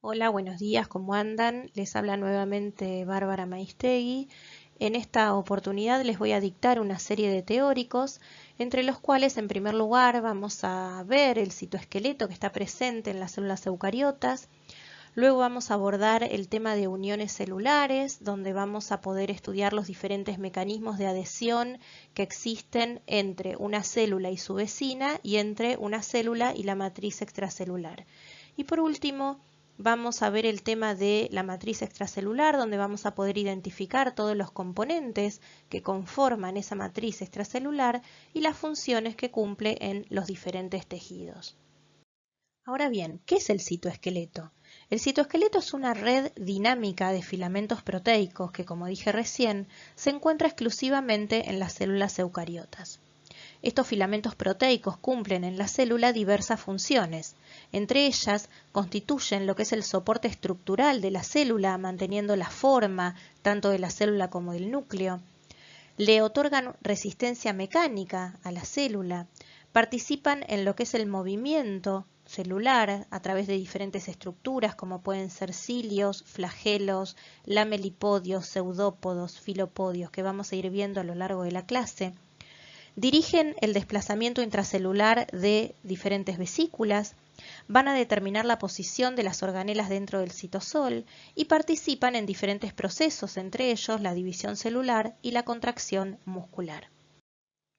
Hola, buenos días, ¿cómo andan? Les habla nuevamente Bárbara Maistegui. En esta oportunidad les voy a dictar una serie de teóricos, entre los cuales en primer lugar vamos a ver el citoesqueleto que está presente en las células eucariotas. Luego vamos a abordar el tema de uniones celulares, donde vamos a poder estudiar los diferentes mecanismos de adhesión que existen entre una célula y su vecina y entre una célula y la matriz extracelular. Y por último, vamos a ver el tema de la matriz extracelular, donde vamos a poder identificar todos los componentes que conforman esa matriz extracelular y las funciones que cumple en los diferentes tejidos. Ahora bien, ¿qué es el citoesqueleto? El citoesqueleto es una red dinámica de filamentos proteicos que, como dije recién, se encuentra exclusivamente en las células eucariotas. Estos filamentos proteicos cumplen en la célula diversas funciones. Entre ellas, constituyen lo que es el soporte estructural de la célula, manteniendo la forma tanto de la célula como del núcleo. Le otorgan resistencia mecánica a la célula. Participan en lo que es el movimiento celular a través de diferentes estructuras como pueden ser cilios, flagelos, lamelipodios, pseudópodos, filopodios, que vamos a ir viendo a lo largo de la clase. Dirigen el desplazamiento intracelular de diferentes vesículas, van a determinar la posición de las organelas dentro del citosol y participan en diferentes procesos, entre ellos la división celular y la contracción muscular.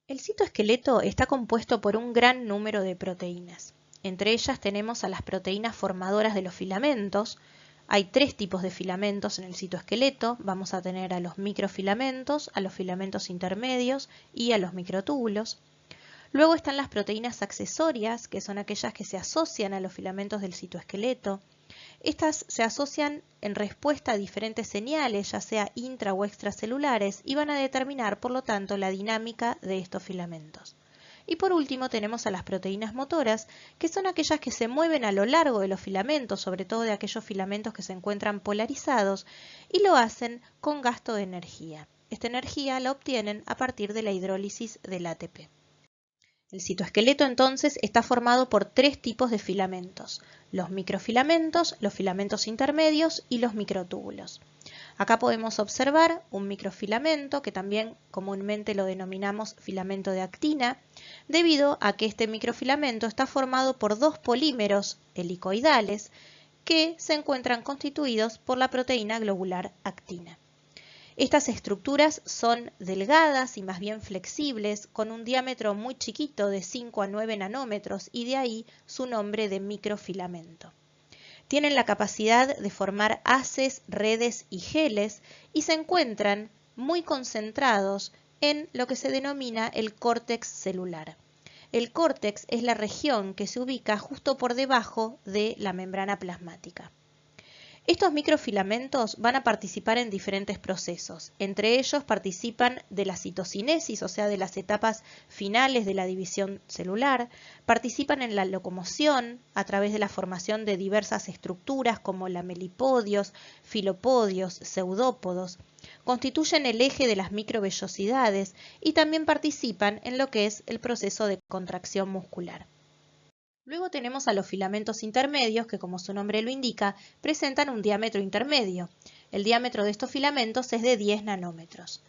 El citoesqueleto está compuesto por un gran número de proteínas. Entre ellas tenemos a las proteínas formadoras de los filamentos. Hay tres tipos de filamentos en el citoesqueleto. Vamos a tener a los microfilamentos, a los filamentos intermedios y a los microtúbulos. Luego están las proteínas accesorias, que son aquellas que se asocian a los filamentos del citoesqueleto. Estas se asocian en respuesta a diferentes señales, ya sea intra o extracelulares, y van a determinar, por lo tanto, la dinámica de estos filamentos. Y por último tenemos a las proteínas motoras, que son aquellas que se mueven a lo largo de los filamentos, sobre todo de aquellos filamentos que se encuentran polarizados, y lo hacen con gasto de energía. Esta energía la obtienen a partir de la hidrólisis del ATP. El citoesqueleto entonces está formado por tres tipos de filamentos: los microfilamentos, los filamentos intermedios y los microtúbulos. Acá podemos observar un microfilamento, que también comúnmente lo denominamos filamento de actina, debido a que este microfilamento está formado por dos polímeros helicoidales que se encuentran constituidos por la proteína globular actina. Estas estructuras son delgadas y más bien flexibles, con un diámetro muy chiquito de 5 a 9 nanómetros, y de ahí su nombre de microfilamento. Tienen la capacidad de formar haces, redes y geles y se encuentran muy concentrados en lo que se denomina el córtex celular. El córtex es la región que se ubica justo por debajo de la membrana plasmática. Estos microfilamentos van a participar en diferentes procesos. Entre ellos participan de la citocinesis, o sea, de las etapas finales de la división celular. Participan en la locomoción a través de la formación de diversas estructuras como lamelipodios, filopodios, pseudópodos. Constituyen el eje de las microvellosidades y también participan en lo que es el proceso de contracción muscular. Luego tenemos a los filamentos intermedios que, como su nombre lo indica, presentan un diámetro intermedio. El diámetro de estos filamentos es de 10 nanómetros.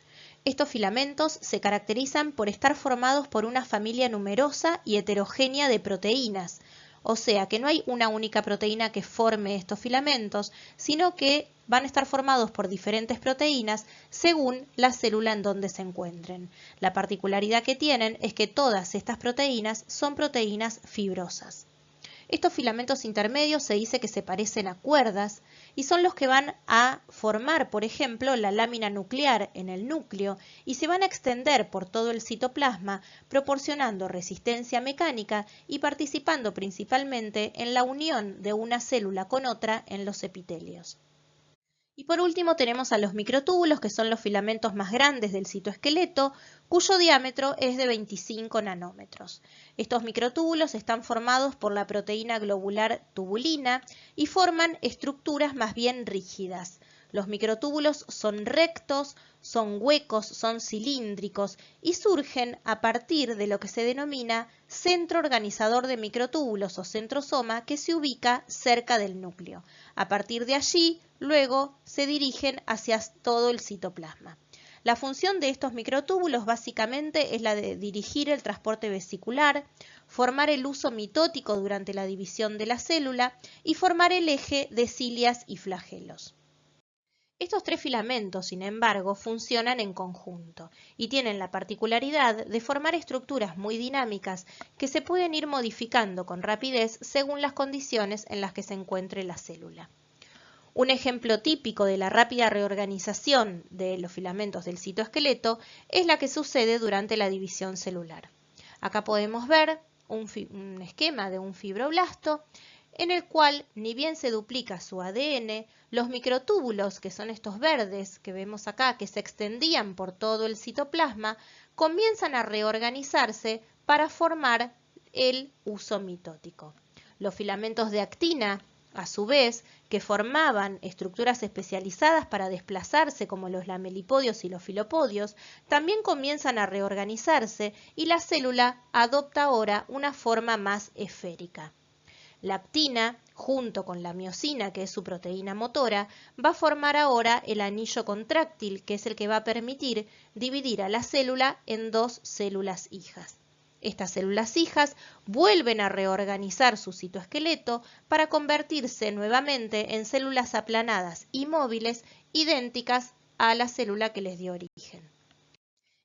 Estos filamentos se caracterizan por estar formados por una familia numerosa y heterogénea de proteínas, o sea que no hay una única proteína que forme estos filamentos, sino que van a estar formados por diferentes proteínas según la célula en donde se encuentren. La particularidad que tienen es que todas estas proteínas son proteínas fibrosas. Estos filamentos intermedios se dice que se parecen a cuerdas y son los que van a formar, por ejemplo, la lámina nuclear en el núcleo y se van a extender por todo el citoplasma, proporcionando resistencia mecánica y participando principalmente en la unión de una célula con otra en los epitelios. Y por último tenemos a los microtúbulos, que son los filamentos más grandes del citoesqueleto, cuyo diámetro es de 25 nanómetros. Estos microtúbulos están formados por la proteína globular tubulina y forman estructuras más bien rígidas. Los microtúbulos son rectos, son huecos, son cilíndricos y surgen a partir de lo que se denomina centro organizador de microtúbulos o centrosoma que se ubica cerca del núcleo. A partir de allí, luego se dirigen hacia todo el citoplasma. La función de estos microtúbulos básicamente es la de dirigir el transporte vesicular, formar el uso mitótico durante la división de la célula y formar el eje de cilias y flagelos. Estos tres filamentos, sin embargo, funcionan en conjunto y tienen la particularidad de formar estructuras muy dinámicas que se pueden ir modificando con rapidez según las condiciones en las que se encuentre la célula. Un ejemplo típico de la rápida reorganización de los filamentos del citoesqueleto es la que sucede durante la división celular. Acá podemos ver un esquema de un fibroblasto en el cual, ni bien se duplica su ADN, los microtúbulos, que son estos verdes que vemos acá, que se extendían por todo el citoplasma, comienzan a reorganizarse para formar el uso mitótico. Los filamentos de actina, a su vez, que formaban estructuras especializadas para desplazarse como los lamelipodios y los filopodios, también comienzan a reorganizarse y la célula adopta ahora una forma más esférica. La actina, junto con la miosina, que es su proteína motora, va a formar ahora el anillo contráctil, que es el que va a permitir dividir a la célula en dos células hijas. Estas células hijas vuelven a reorganizar su citoesqueleto para convertirse nuevamente en células aplanadas y móviles idénticas a la célula que les dio origen.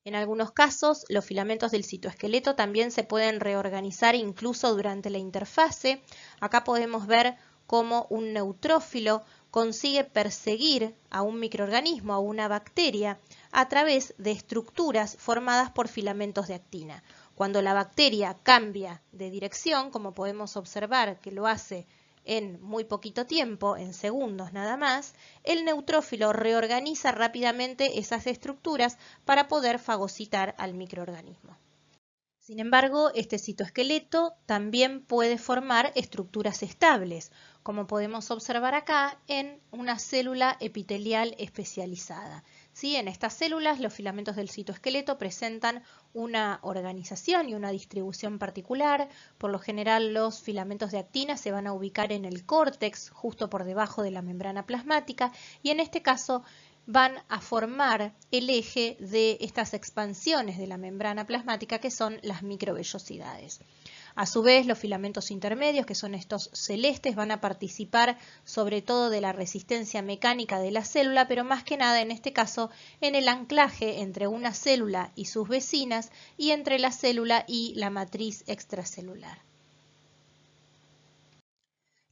En algunos casos, los filamentos del citoesqueleto también se pueden reorganizar incluso durante la interfase. Acá podemos ver cómo un neutrófilo consigue perseguir a un microorganismo, a una bacteria, a través de estructuras formadas por filamentos de actina. Cuando la bacteria cambia de dirección, como podemos observar que lo hace en muy poquito tiempo, en segundos nada más, el neutrófilo reorganiza rápidamente esas estructuras para poder fagocitar al microorganismo. Sin embargo, este citoesqueleto también puede formar estructuras estables, como podemos observar acá en una célula epitelial especializada. ¿Sí? En estas células, los filamentos del citoesqueleto presentan una organización y una distribución particular. Por lo general, los filamentos de actina se van a ubicar en el córtex, justo por debajo de la membrana plasmática, y en este caso van a formar el eje de estas expansiones de la membrana plasmática que son las microvellosidades. A su vez, los filamentos intermedios, que son estos celestes, van a participar sobre todo de la resistencia mecánica de la célula, pero más que nada en este caso en el anclaje entre una célula y sus vecinas y entre la célula y la matriz extracelular.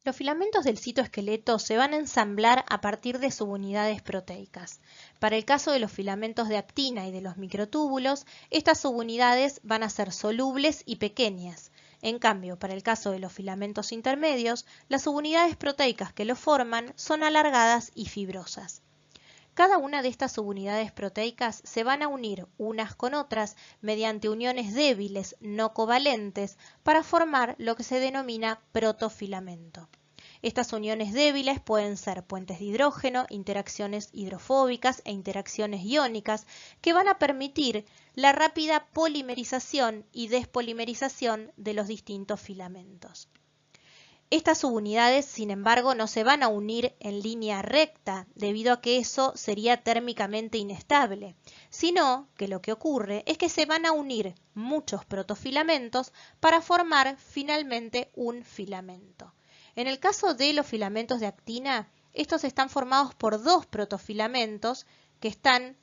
Los filamentos del citoesqueleto se van a ensamblar a partir de subunidades proteicas. Para el caso de los filamentos de actina y de los microtúbulos, estas subunidades van a ser solubles y pequeñas. En cambio, para el caso de los filamentos intermedios, las subunidades proteicas que los forman son alargadas y fibrosas. Cada una de estas subunidades proteicas se van a unir unas con otras mediante uniones débiles no covalentes para formar lo que se denomina protofilamento. Estas uniones débiles pueden ser puentes de hidrógeno, interacciones hidrofóbicas e interacciones iónicas que van a permitir la rápida polimerización y despolimerización de los distintos filamentos. Estas subunidades, sin embargo, no se van a unir en línea recta, debido a que eso sería térmicamente inestable, sino que lo que ocurre es que se van a unir muchos protofilamentos para formar finalmente un filamento. En el caso de los filamentos de actina, estos están formados por dos protofilamentos que están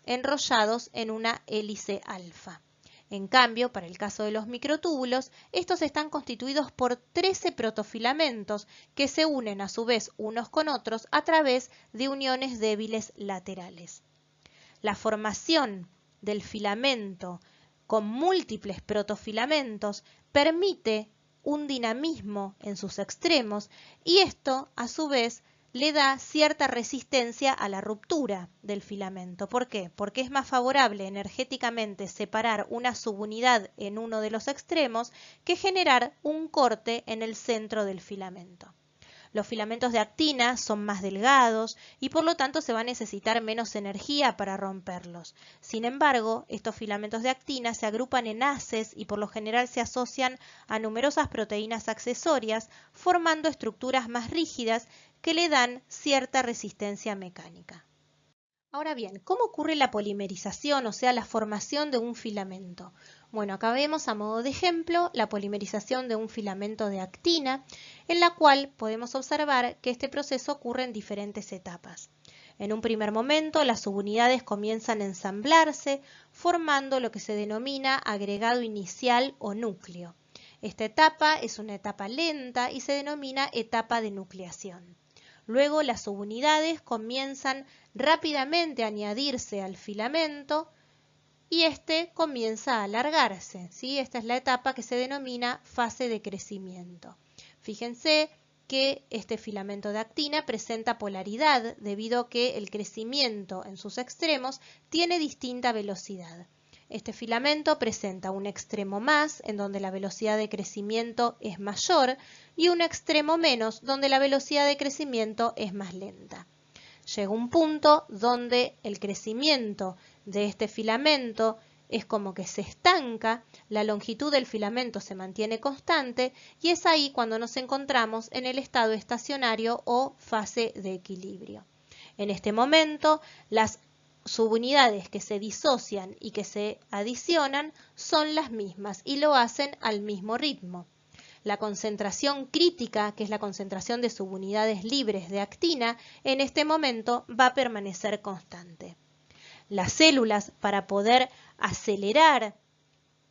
enrollados en una hélice alfa. En cambio, para el caso de los microtúbulos, estos están constituidos por 13 protofilamentos que se unen a su vez unos con otros a través de uniones débiles laterales. La formación del filamento con múltiples protofilamentos permite un dinamismo en sus extremos y esto, a su vez, le da cierta resistencia a la ruptura del filamento. ¿Por qué? Porque es más favorable energéticamente separar una subunidad en uno de los extremos que generar un corte en el centro del filamento. Los filamentos de actina son más delgados y por lo tanto se va a necesitar menos energía para romperlos. Sin embargo, estos filamentos de actina se agrupan en haces y por lo general se asocian a numerosas proteínas accesorias, formando estructuras más rígidas que le dan cierta resistencia mecánica. Ahora bien, ¿cómo ocurre la polimerización, o sea, la formación de un filamento? Bueno, acá vemos a modo de ejemplo la polimerización de un filamento de actina, en la cual podemos observar que este proceso ocurre en diferentes etapas. En un primer momento, las subunidades comienzan a ensamblarse, formando lo que se denomina agregado inicial o núcleo. Esta etapa es una etapa lenta y se denomina etapa de nucleación. Luego las subunidades comienzan rápidamente a añadirse al filamento y este comienza a alargarse, ¿sí? Esta es la etapa que se denomina fase de crecimiento. Fíjense que este filamento de actina presenta polaridad debido a que el crecimiento en sus extremos tiene distinta velocidad. Este filamento presenta un extremo más, en donde la velocidad de crecimiento es mayor, y un extremo menos, donde la velocidad de crecimiento es más lenta. Llega un punto donde el crecimiento de este filamento es como que se estanca, la longitud del filamento se mantiene constante y es ahí cuando nos encontramos en el estado estacionario o fase de equilibrio. En este momento, las subunidades que se disocian y que se adicionan son las mismas y lo hacen al mismo ritmo. La concentración crítica, que es la concentración de subunidades libres de actina, en este momento va a permanecer constante. Las células, para poder acelerar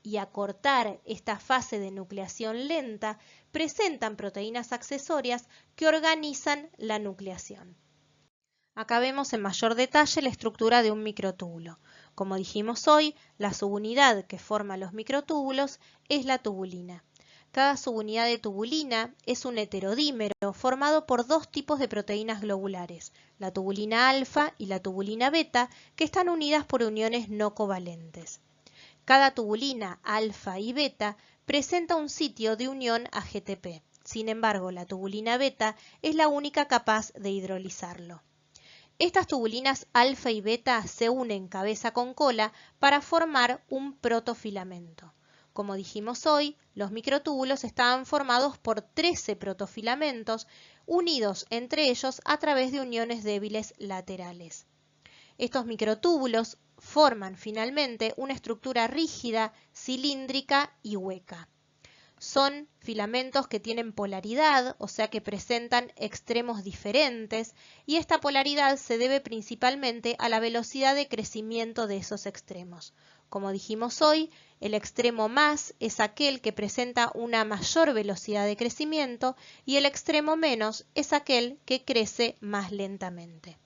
y acortar esta fase de nucleación lenta, presentan proteínas accesorias que organizan la nucleación. Acá vemos en mayor detalle la estructura de un microtúbulo. Como dijimos hoy, la subunidad que forma los microtúbulos es la tubulina. Cada subunidad de tubulina es un heterodímero formado por dos tipos de proteínas globulares, la tubulina alfa y la tubulina beta, que están unidas por uniones no covalentes. Cada tubulina alfa y beta presenta un sitio de unión a GTP. Sin embargo, la tubulina beta es la única capaz de hidrolizarlo. Estas tubulinas alfa y beta se unen cabeza con cola para formar un protofilamento. Como dijimos hoy, los microtúbulos estaban formados por 13 protofilamentos unidos entre ellos a través de uniones débiles laterales. Estos microtúbulos forman finalmente una estructura rígida, cilíndrica y hueca. Son filamentos que tienen polaridad, o sea que presentan extremos diferentes, y esta polaridad se debe principalmente a la velocidad de crecimiento de esos extremos. Como dijimos hoy, el extremo más es aquel que presenta una mayor velocidad de crecimiento y el extremo menos es aquel que crece más lentamente.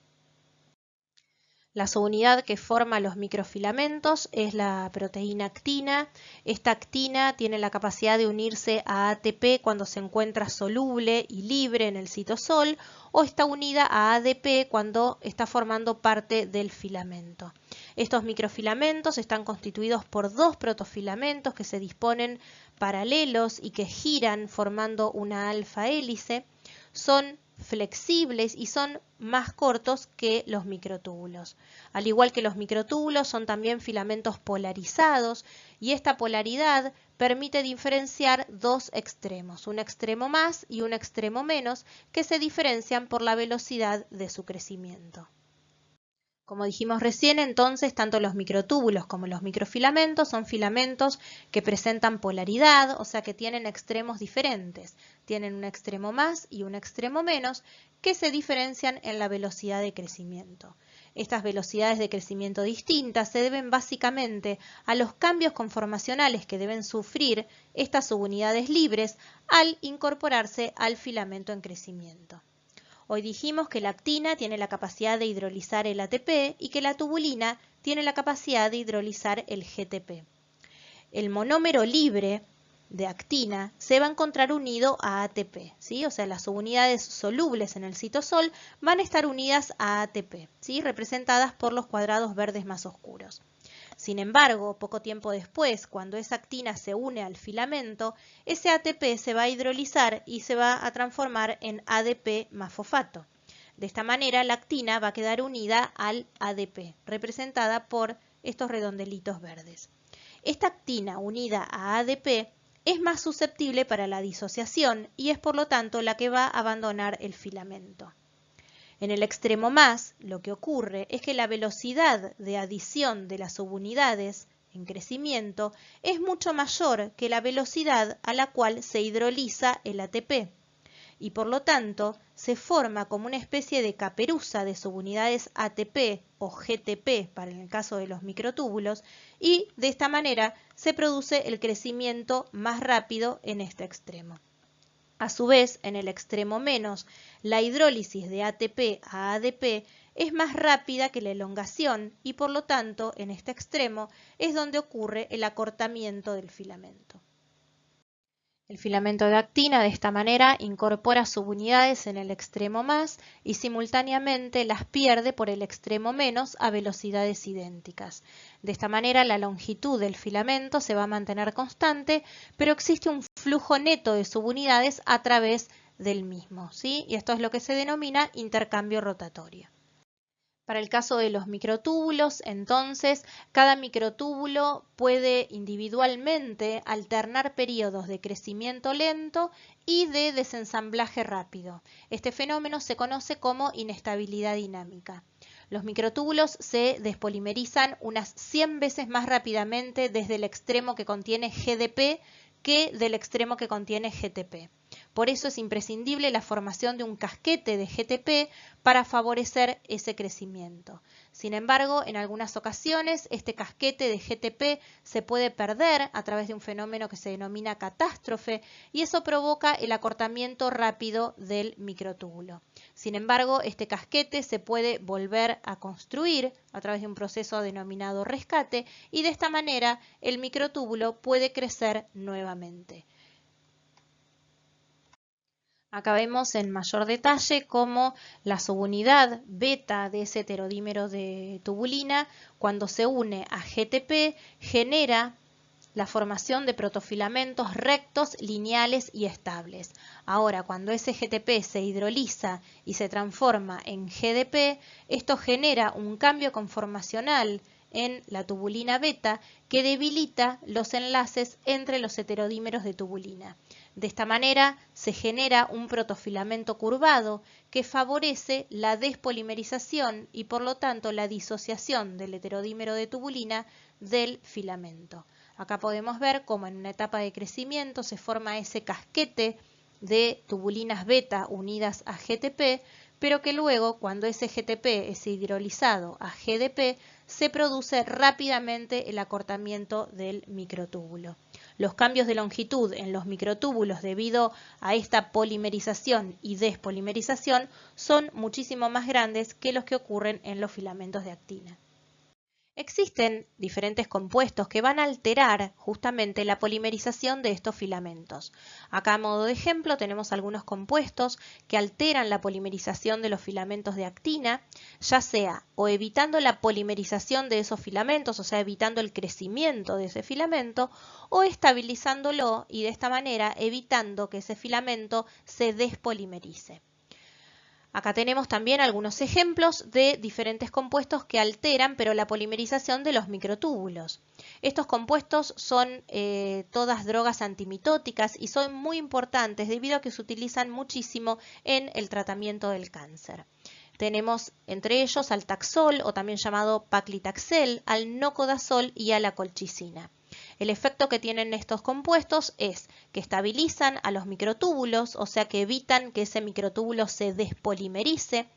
La subunidad que forma los microfilamentos es la proteína actina. Esta actina tiene la capacidad de unirse a ATP cuando se encuentra soluble y libre en el citosol o está unida a ADP cuando está formando parte del filamento. Estos microfilamentos están constituidos por dos protofilamentos que se disponen paralelos y que giran formando una alfa hélice. Son flexibles y son más cortos que los microtúbulos. Al igual que los microtúbulos, son también filamentos polarizados y esta polaridad permite diferenciar dos extremos, un extremo más y un extremo menos, que se diferencian por la velocidad de su crecimiento. Como dijimos recién, entonces, tanto los microtúbulos como los microfilamentos son filamentos que presentan polaridad, o sea que tienen extremos diferentes. Tienen un extremo más y un extremo menos que se diferencian en la velocidad de crecimiento. Estas velocidades de crecimiento distintas se deben básicamente a los cambios conformacionales que deben sufrir estas subunidades libres al incorporarse al filamento en crecimiento. Hoy dijimos que la actina tiene la capacidad de hidrolizar el ATP y que la tubulina tiene la capacidad de hidrolizar el GTP. El monómero libre de actina se va a encontrar unido a ATP, ¿sí? O sea, las subunidades solubles en el citosol van a estar unidas a ATP, ¿sí? Representadas por los cuadrados verdes más oscuros. Sin embargo, poco tiempo después, cuando esa actina se une al filamento, ese ATP se va a hidrolizar y se va a transformar en ADP más fosfato. De esta manera, la actina va a quedar unida al ADP, representada por estos redondelitos verdes. Esta actina unida a ADP es más susceptible para la disociación y es por lo tanto la que va a abandonar el filamento. En el extremo más, lo que ocurre es que la velocidad de adición de las subunidades en crecimiento es mucho mayor que la velocidad a la cual se hidroliza el ATP y por lo tanto se forma como una especie de caperuza de subunidades ATP o GTP para el caso de los microtúbulos y de esta manera se produce el crecimiento más rápido en este extremo. A su vez, en el extremo menos, la hidrólisis de ATP a ADP es más rápida que la elongación y por lo tanto en este extremo es donde ocurre el acortamiento del filamento. El filamento de actina de esta manera incorpora subunidades en el extremo más y simultáneamente las pierde por el extremo menos a velocidades idénticas. De esta manera la longitud del filamento se va a mantener constante, pero existe un flujo neto de subunidades a través del mismo, ¿sí? Y esto es lo que se denomina intercambio rotatorio. Para el caso de los microtúbulos, entonces, cada microtúbulo puede individualmente alternar periodos de crecimiento lento y de desensamblaje rápido. Este fenómeno se conoce como inestabilidad dinámica. Los microtúbulos se despolimerizan unas 100 veces más rápidamente desde el extremo que contiene GDP que del extremo que contiene GTP. Por eso es imprescindible la formación de un casquete de GTP para favorecer ese crecimiento. Sin embargo, en algunas ocasiones este casquete de GTP se puede perder a través de un fenómeno que se denomina catástrofe y eso provoca el acortamiento rápido del microtúbulo. Sin embargo, este casquete se puede volver a construir a través de un proceso denominado rescate y de esta manera el microtúbulo puede crecer nuevamente. Acá vemos en mayor detalle cómo la subunidad beta de ese heterodímero de tubulina, cuando se une a GTP, genera la formación de protofilamentos rectos, lineales y estables. Ahora, cuando ese GTP se hidroliza y se transforma en GDP, esto genera un cambio conformacional en la tubulina beta que debilita los enlaces entre los heterodímeros de tubulina. De esta manera se genera un protofilamento curvado que favorece la despolimerización y por lo tanto la disociación del heterodímero de tubulina del filamento. Acá podemos ver cómo en una etapa de crecimiento se forma ese casquete de tubulinas beta unidas a GTP, pero que luego cuando ese GTP es hidrolizado a GDP se produce rápidamente el acortamiento del microtúbulo. Los cambios de longitud en los microtúbulos debido a esta polimerización y despolimerización son muchísimo más grandes que los que ocurren en los filamentos de actina. Existen diferentes compuestos que van a alterar justamente la polimerización de estos filamentos. Acá a modo de ejemplo tenemos algunos compuestos que alteran la polimerización de los filamentos de actina, ya sea o evitando la polimerización de esos filamentos, o sea, evitando el crecimiento de ese filamento, o estabilizándolo y de esta manera evitando que ese filamento se despolimerice. Acá tenemos también algunos ejemplos de diferentes compuestos que alteran pero la polimerización de los microtúbulos. Estos compuestos son todas drogas antimitóticas y son muy importantes debido a que se utilizan muchísimo en el tratamiento del cáncer. Tenemos entre ellos al Taxol o también llamado paclitaxel, al nocodazol y a la colchicina. El efecto que tienen estos compuestos es que estabilizan a los microtúbulos, o sea que evitan que ese microtúbulo se despolimerice,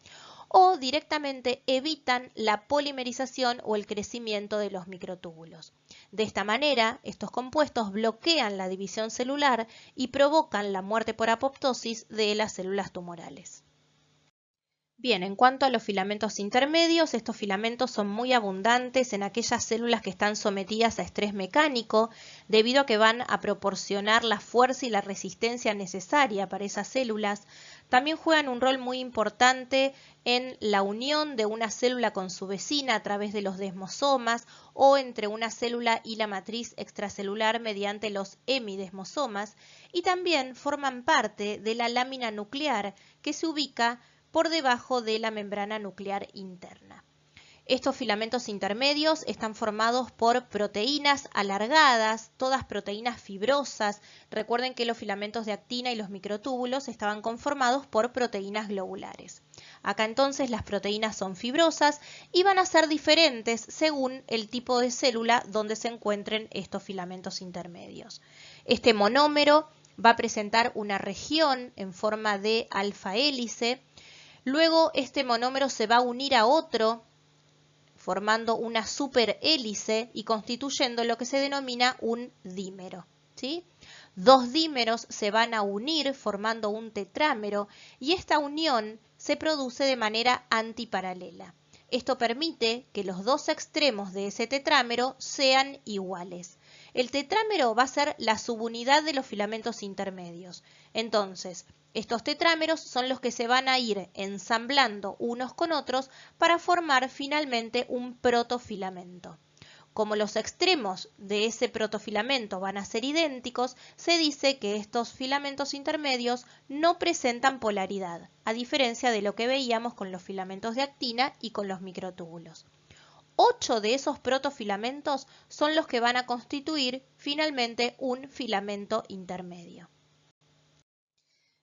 o directamente evitan la polimerización o el crecimiento de los microtúbulos. De esta manera, estos compuestos bloquean la división celular y provocan la muerte por apoptosis de las células tumorales. Bien, en cuanto a los filamentos intermedios, estos filamentos son muy abundantes en aquellas células que están sometidas a estrés mecánico, debido a que van a proporcionar la fuerza y la resistencia necesaria para esas células. También juegan un rol muy importante en la unión de una célula con su vecina a través de los desmosomas o entre una célula y la matriz extracelular mediante los hemidesmosomas, y también forman parte de la lámina nuclear que se ubica por debajo de la membrana nuclear interna. Estos filamentos intermedios están formados por proteínas alargadas, todas proteínas fibrosas. Recuerden que los filamentos de actina y los microtúbulos estaban conformados por proteínas globulares. Acá entonces las proteínas son fibrosas y van a ser diferentes según el tipo de célula donde se encuentren estos filamentos intermedios. Este monómero va a presentar una región en forma de alfa hélice. Luego este monómero se va a unir a otro formando una superhélice y constituyendo lo que se denomina un dímero, ¿sí? Dos dímeros se van a unir formando un tetrámero y esta unión se produce de manera antiparalela. Esto permite que los dos extremos de ese tetrámero sean iguales. El tetrámero va a ser la subunidad de los filamentos intermedios. Entonces, estos tetrámeros son los que se van a ir ensamblando unos con otros para formar finalmente un protofilamento. Como los extremos de ese protofilamento van a ser idénticos, se dice que estos filamentos intermedios no presentan polaridad, a diferencia de lo que veíamos con los filamentos de actina y con los microtúbulos. 8 de esos protofilamentos son los que van a constituir finalmente un filamento intermedio.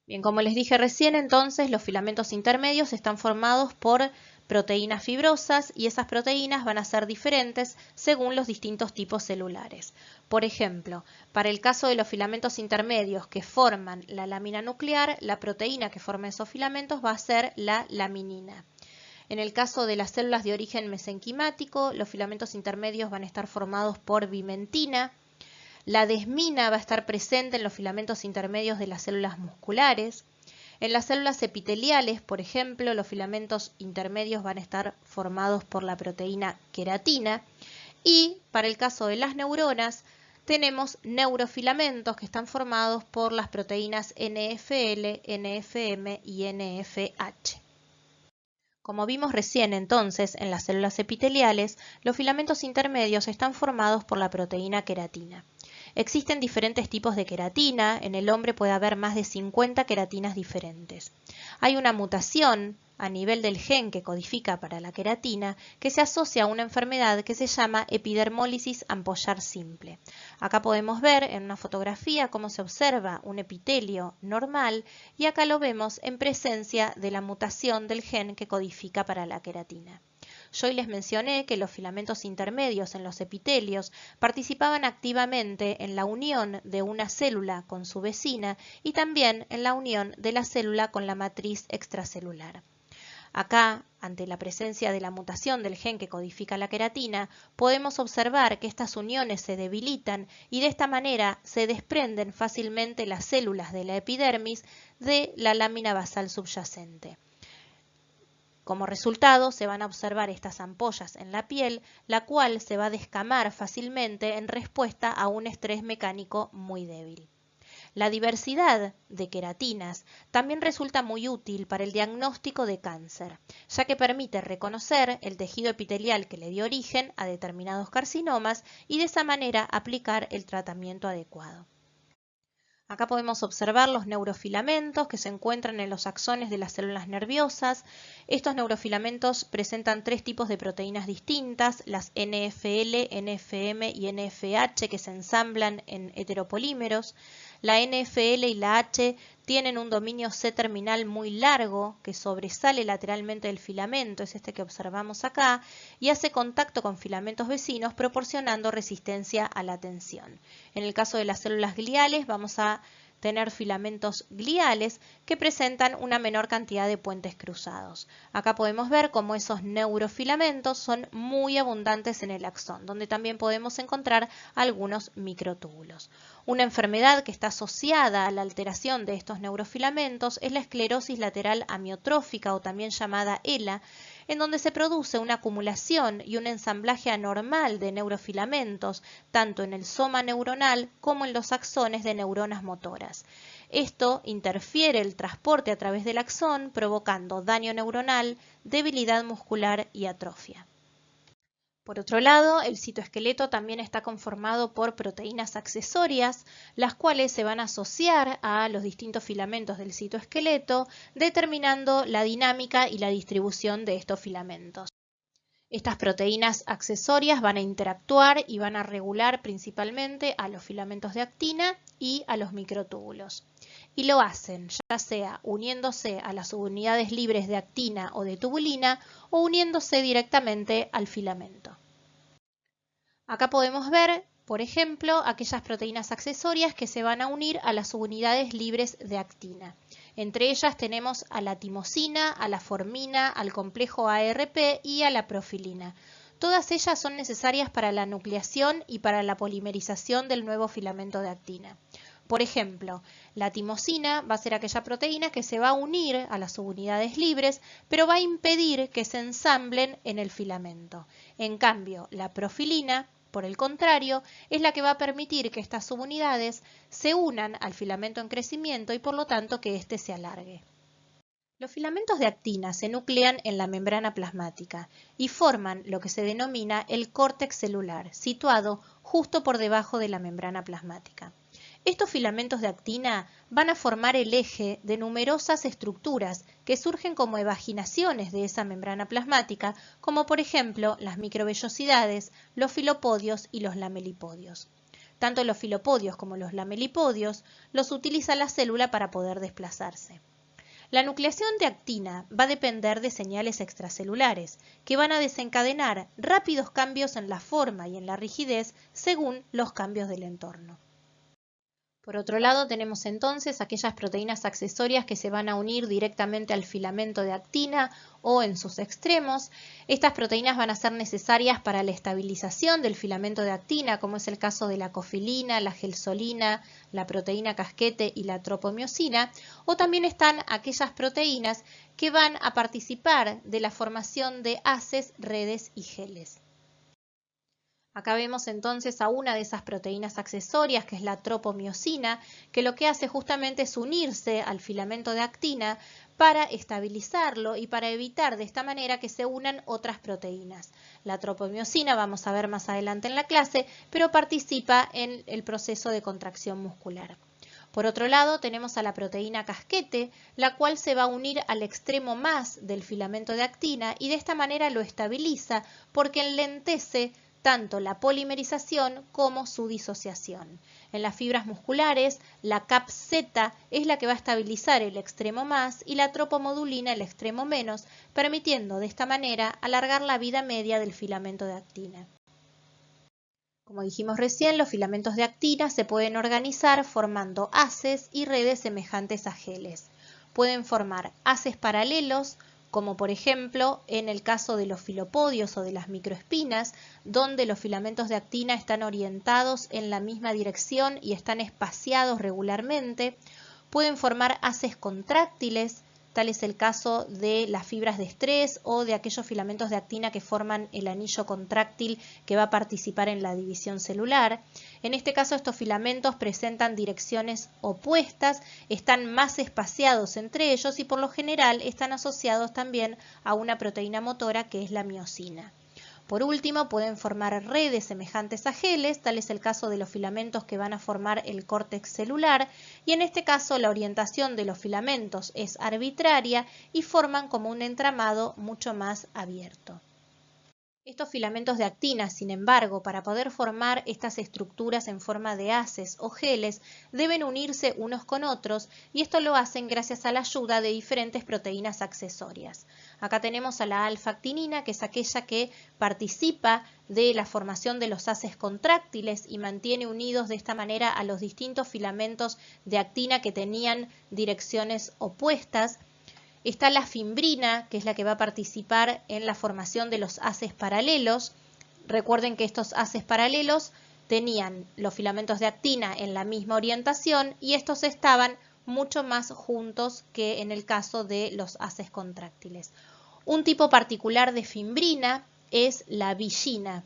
Bien, como les dije recién, entonces los filamentos intermedios están formados por proteínas fibrosas y esas proteínas van a ser diferentes según los distintos tipos celulares. Por ejemplo, para el caso de los filamentos intermedios que forman la lámina nuclear, la proteína que forma esos filamentos va a ser la laminina. En el caso de las células de origen mesenquimático, los filamentos intermedios van a estar formados por vimentina. La desmina va a estar presente en los filamentos intermedios de las células musculares. En las células epiteliales, por ejemplo, los filamentos intermedios van a estar formados por la proteína queratina. Y para el caso de las neuronas, tenemos neurofilamentos que están formados por las proteínas NFL, NFM y NFH. Como vimos recién entonces en las células epiteliales, los filamentos intermedios están formados por la proteína queratina. Existen diferentes tipos de queratina, en el hombre puede haber más de 50 queratinas diferentes. Hay una mutación a nivel del gen que codifica para la queratina que se asocia a una enfermedad que se llama epidermólisis ampollar simple. Acá podemos ver en una fotografía cómo se observa un epitelio normal y acá lo vemos en presencia de la mutación del gen que codifica para la queratina. Yo hoy les mencioné que los filamentos intermedios en los epitelios participaban activamente en la unión de una célula con su vecina y también en la unión de la célula con la matriz extracelular. Acá, ante la presencia de la mutación del gen que codifica la queratina, podemos observar que estas uniones se debilitan y de esta manera se desprenden fácilmente las células de la epidermis de la lámina basal subyacente. Como resultado, se van a observar estas ampollas en la piel, la cual se va a descamar fácilmente en respuesta a un estrés mecánico muy débil. La diversidad de queratinas también resulta muy útil para el diagnóstico de cáncer, ya que permite reconocer el tejido epitelial que le dio origen a determinados carcinomas y de esa manera aplicar el tratamiento adecuado. Acá podemos observar los neurofilamentos que se encuentran en los axones de las células nerviosas. Estos neurofilamentos presentan tres tipos de proteínas distintas, las NFL, NFM y NFH, que se ensamblan en heteropolímeros. La NFL y la H tienen un dominio C-terminal muy largo que sobresale lateralmente del filamento, es este que observamos acá, y hace contacto con filamentos vecinos proporcionando resistencia a la tensión. En el caso de las células gliales vamos a tener filamentos gliales que presentan una menor cantidad de puentes cruzados. Acá podemos ver cómo esos neurofilamentos son muy abundantes en el axón, donde también podemos encontrar algunos microtúbulos. Una enfermedad que está asociada a la alteración de estos neurofilamentos es la esclerosis lateral amiotrófica o también llamada ELA, en donde se produce una acumulación y un ensamblaje anormal de neurofilamentos, tanto en el soma neuronal como en los axones de neuronas motoras. Esto interfiere el transporte a través del axón, provocando daño neuronal, debilidad muscular y atrofia. Por otro lado, el citoesqueleto también está conformado por proteínas accesorias, las cuales se van a asociar a los distintos filamentos del citoesqueleto, determinando la dinámica y la distribución de estos filamentos. Estas proteínas accesorias van a interactuar y van a regular principalmente a los filamentos de actina y a los microtúbulos. Y lo hacen ya sea uniéndose a las subunidades libres de actina o de tubulina o uniéndose directamente al filamento. Acá podemos ver, por ejemplo, aquellas proteínas accesorias que se van a unir a las subunidades libres de actina. Entre ellas tenemos a la timosina, a la formina, al complejo ARP y a la profilina. Todas ellas son necesarias para la nucleación y para la polimerización del nuevo filamento de actina. Por ejemplo, la timosina va a ser aquella proteína que se va a unir a las subunidades libres, pero va a impedir que se ensamblen en el filamento. En cambio, la profilina, por el contrario, es la que va a permitir que estas subunidades se unan al filamento en crecimiento y por lo tanto que éste se alargue. Los filamentos de actina se nuclean en la membrana plasmática y forman lo que se denomina el córtex celular, situado justo por debajo de la membrana plasmática. Estos filamentos de actina van a formar el eje de numerosas estructuras que surgen como evaginaciones de esa membrana plasmática, como por ejemplo las microvellosidades, los filopodios y los lamelipodios. Tanto los filopodios como los lamelipodios los utiliza la célula para poder desplazarse. La nucleación de actina va a depender de señales extracelulares, que van a desencadenar rápidos cambios en la forma y en la rigidez según los cambios del entorno. Por otro lado, tenemos entonces aquellas proteínas accesorias que se van a unir directamente al filamento de actina o en sus extremos. Estas proteínas van a ser necesarias para la estabilización del filamento de actina, como es el caso de la cofilina, la gelsolina, la proteína casquete y la tropomiosina, o también están aquellas proteínas que van a participar de la formación de haces, redes y geles. Acá vemos entonces a una de esas proteínas accesorias, que es la tropomiosina, que lo que hace justamente es unirse al filamento de actina para estabilizarlo y para evitar de esta manera que se unan otras proteínas. La tropomiosina, vamos a ver más adelante en la clase, pero participa en el proceso de contracción muscular. Por otro lado, tenemos a la proteína casquete, la cual se va a unir al extremo más del filamento de actina y de esta manera lo estabiliza porque enlentece tanto la polimerización como su disociación. En las fibras musculares, la CAP-Z es la que va a estabilizar el extremo más y la tropomodulina el extremo menos, permitiendo de esta manera alargar la vida media del filamento de actina. Como dijimos recién, los filamentos de actina se pueden organizar formando haces y redes semejantes a geles. Pueden formar haces paralelos, como por ejemplo en el caso de los filopodios o de las microespinas, donde los filamentos de actina están orientados en la misma dirección y están espaciados regularmente. Pueden formar haces contráctiles, tal es el caso de las fibras de estrés o de aquellos filamentos de actina que forman el anillo contráctil que va a participar en la división celular. En este caso, estos filamentos presentan direcciones opuestas, están más espaciados entre ellos y por lo general están asociados también a una proteína motora que es la miosina. Por último, pueden formar redes semejantes a geles, tal es el caso de los filamentos que van a formar el córtex celular, y en este caso la orientación de los filamentos es arbitraria y forman como un entramado mucho más abierto. Estos filamentos de actina, sin embargo, para poder formar estas estructuras en forma de haces o geles, deben unirse unos con otros y esto lo hacen gracias a la ayuda de diferentes proteínas accesorias. Acá tenemos a la alfa-actinina, que es aquella que participa de la formación de los haces contráctiles y mantiene unidos de esta manera a los distintos filamentos de actina que tenían direcciones opuestas. Está la fimbrina, que es la que va a participar en la formación de los haces paralelos. Recuerden que estos haces paralelos tenían los filamentos de actina en la misma orientación y estos estaban mucho más juntos que en el caso de los haces contráctiles. Un tipo particular de fimbrina es la villina.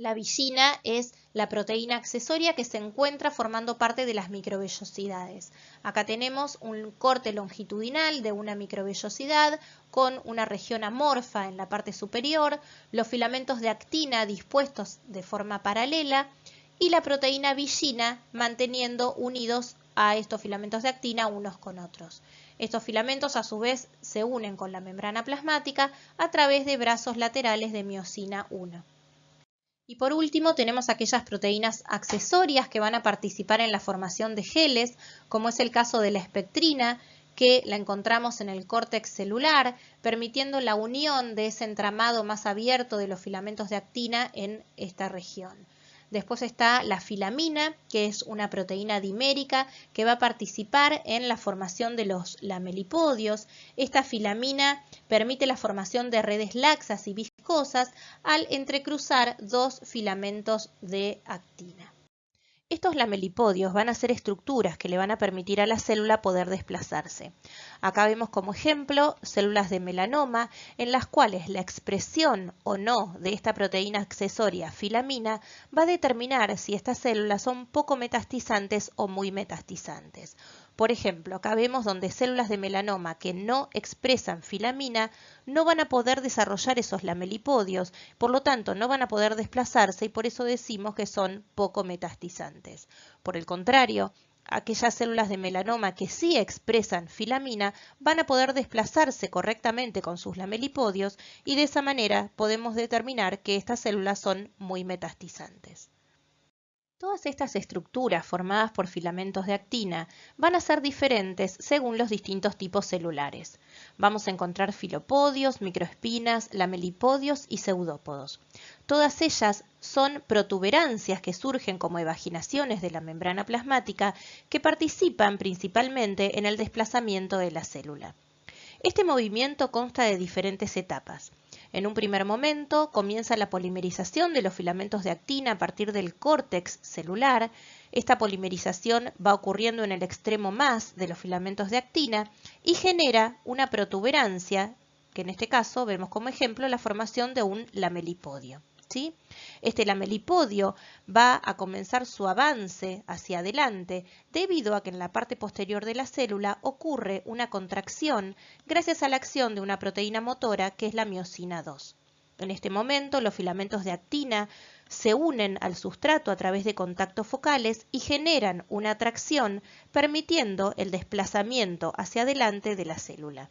La villina es la proteína accesoria que se encuentra formando parte de las microvellosidades. Acá tenemos un corte longitudinal de una microvellosidad con una región amorfa en la parte superior, los filamentos de actina dispuestos de forma paralela y la proteína villina manteniendo unidos a estos filamentos de actina unos con otros. Estos filamentos a su vez se unen con la membrana plasmática a través de brazos laterales de miosina 1. Y por último tenemos aquellas proteínas accesorias que van a participar en la formación de geles, como es el caso de la espectrina, que la encontramos en el córtex celular, permitiendo la unión de ese entramado más abierto de los filamentos de actina en esta región. Después está la filamina, que es una proteína dimérica que va a participar en la formación de los lamelipodios. Esta filamina permite la formación de redes laxas y viscosas al entrecruzar dos filamentos de actina. Estos lamelipodios van a ser estructuras que le van a permitir a la célula poder desplazarse. Acá vemos como ejemplo células de melanoma en las cuales la expresión o no de esta proteína accesoria filamina va a determinar si estas células son poco metastizantes o muy metastizantes. Por ejemplo, acá vemos donde células de melanoma que no expresan filamina no van a poder desarrollar esos lamelipodios, por lo tanto no van a poder desplazarse y por eso decimos que son poco metastizantes. Por el contrario, aquellas células de melanoma que sí expresan filamina van a poder desplazarse correctamente con sus lamelipodios y de esa manera podemos determinar que estas células son muy metastizantes. Todas estas estructuras formadas por filamentos de actina van a ser diferentes según los distintos tipos celulares. Vamos a encontrar filopodios, microespinas, lamelipodios y pseudópodos. Todas ellas son protuberancias que surgen como evaginaciones de la membrana plasmática que participan principalmente en el desplazamiento de la célula. Este movimiento consta de diferentes etapas. En un primer momento comienza la polimerización de los filamentos de actina a partir del córtex celular. Esta polimerización va ocurriendo en el extremo más de los filamentos de actina y genera una protuberancia, que en este caso vemos como ejemplo la formación de un lamelipodio. ¿Sí? Este lamelipodio va a comenzar su avance hacia adelante debido a que en la parte posterior de la célula ocurre una contracción gracias a la acción de una proteína motora que es la miosina 2. En este momento los filamentos de actina se unen al sustrato a través de contactos focales y generan una atracción permitiendo el desplazamiento hacia adelante de la célula.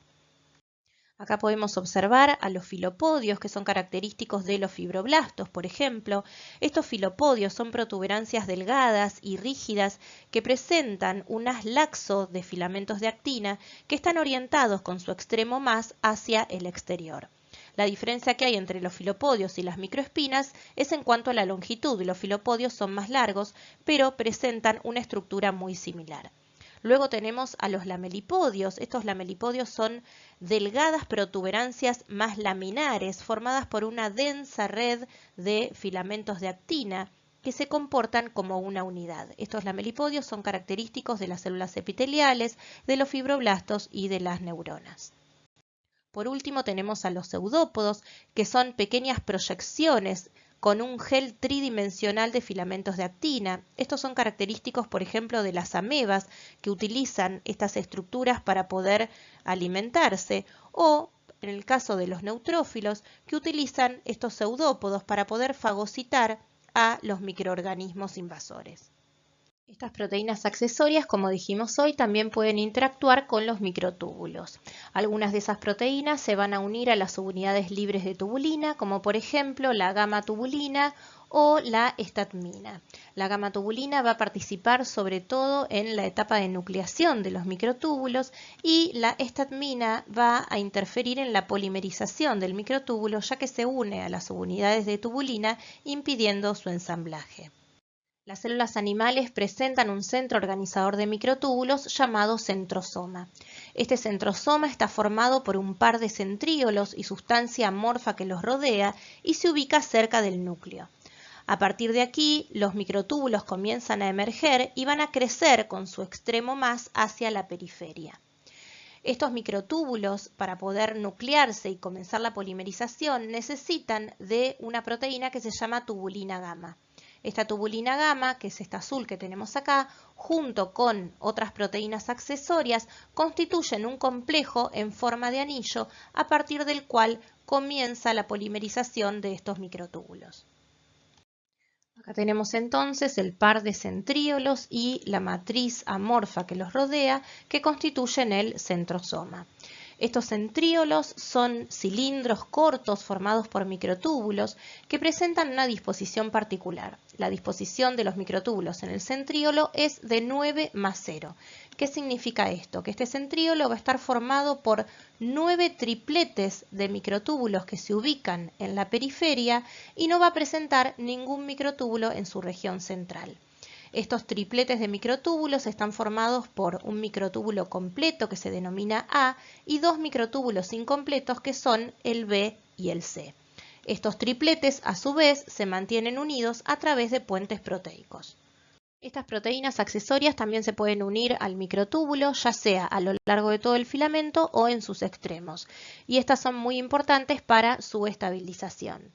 Acá podemos observar a los filopodios que son característicos de los fibroblastos, por ejemplo. Estos filopodios son protuberancias delgadas y rígidas que presentan un haz laxo de filamentos de actina que están orientados con su extremo más hacia el exterior. La diferencia que hay entre los filopodios y las microespinas es en cuanto a la longitud. Los filopodios son más largos, pero presentan una estructura muy similar. Luego tenemos a los lamelipodios. Estos lamelipodios son delgadas protuberancias más laminares formadas por una densa red de filamentos de actina que se comportan como una unidad. Estos lamelipodios son característicos de las células epiteliales, de los fibroblastos y de las neuronas. Por último tenemos a los pseudópodos, que son pequeñas proyecciones con un gel tridimensional de filamentos de actina. Estos son característicos, por ejemplo, de las amebas, que utilizan estas estructuras para poder alimentarse, o, en el caso de los neutrófilos, que utilizan estos pseudópodos para poder fagocitar a los microorganismos invasores. Estas proteínas accesorias, como dijimos hoy, también pueden interactuar con los microtúbulos. Algunas de esas proteínas se van a unir a las subunidades libres de tubulina, como por ejemplo la gamma-tubulina o la estatmina. La gamma-tubulina va a participar sobre todo en la etapa de nucleación de los microtúbulos y la estatmina va a interferir en la polimerización del microtúbulo, ya que se une a las subunidades de tubulina impidiendo su ensamblaje. Las células animales presentan un centro organizador de microtúbulos llamado centrosoma. Este centrosoma está formado por un par de centríolos y sustancia amorfa que los rodea y se ubica cerca del núcleo. A partir de aquí, los microtúbulos comienzan a emerger y van a crecer con su extremo más hacia la periferia. Estos microtúbulos, para poder nuclearse y comenzar la polimerización, necesitan de una proteína que se llama tubulina gamma. Esta tubulina gamma, que es esta azul que tenemos acá, junto con otras proteínas accesorias, constituyen un complejo en forma de anillo a partir del cual comienza la polimerización de estos microtúbulos. Acá tenemos entonces el par de centríolos y la matriz amorfa que los rodea, que constituyen el centrosoma. Estos centríolos son cilindros cortos formados por microtúbulos que presentan una disposición particular. La disposición de los microtúbulos en el centríolo es de 9+0. ¿Qué significa esto? Que este centríolo va a estar formado por 9 tripletes de microtúbulos que se ubican en la periferia y no va a presentar ningún microtúbulo en su región central. Estos tripletes de microtúbulos están formados por un microtúbulo completo que se denomina A y dos microtúbulos incompletos que son el B y el C. Estos tripletes, a su vez, se mantienen unidos a través de puentes proteicos. Estas proteínas accesorias también se pueden unir al microtúbulo, ya sea a lo largo de todo el filamento o en sus extremos, y estas son muy importantes para su estabilización.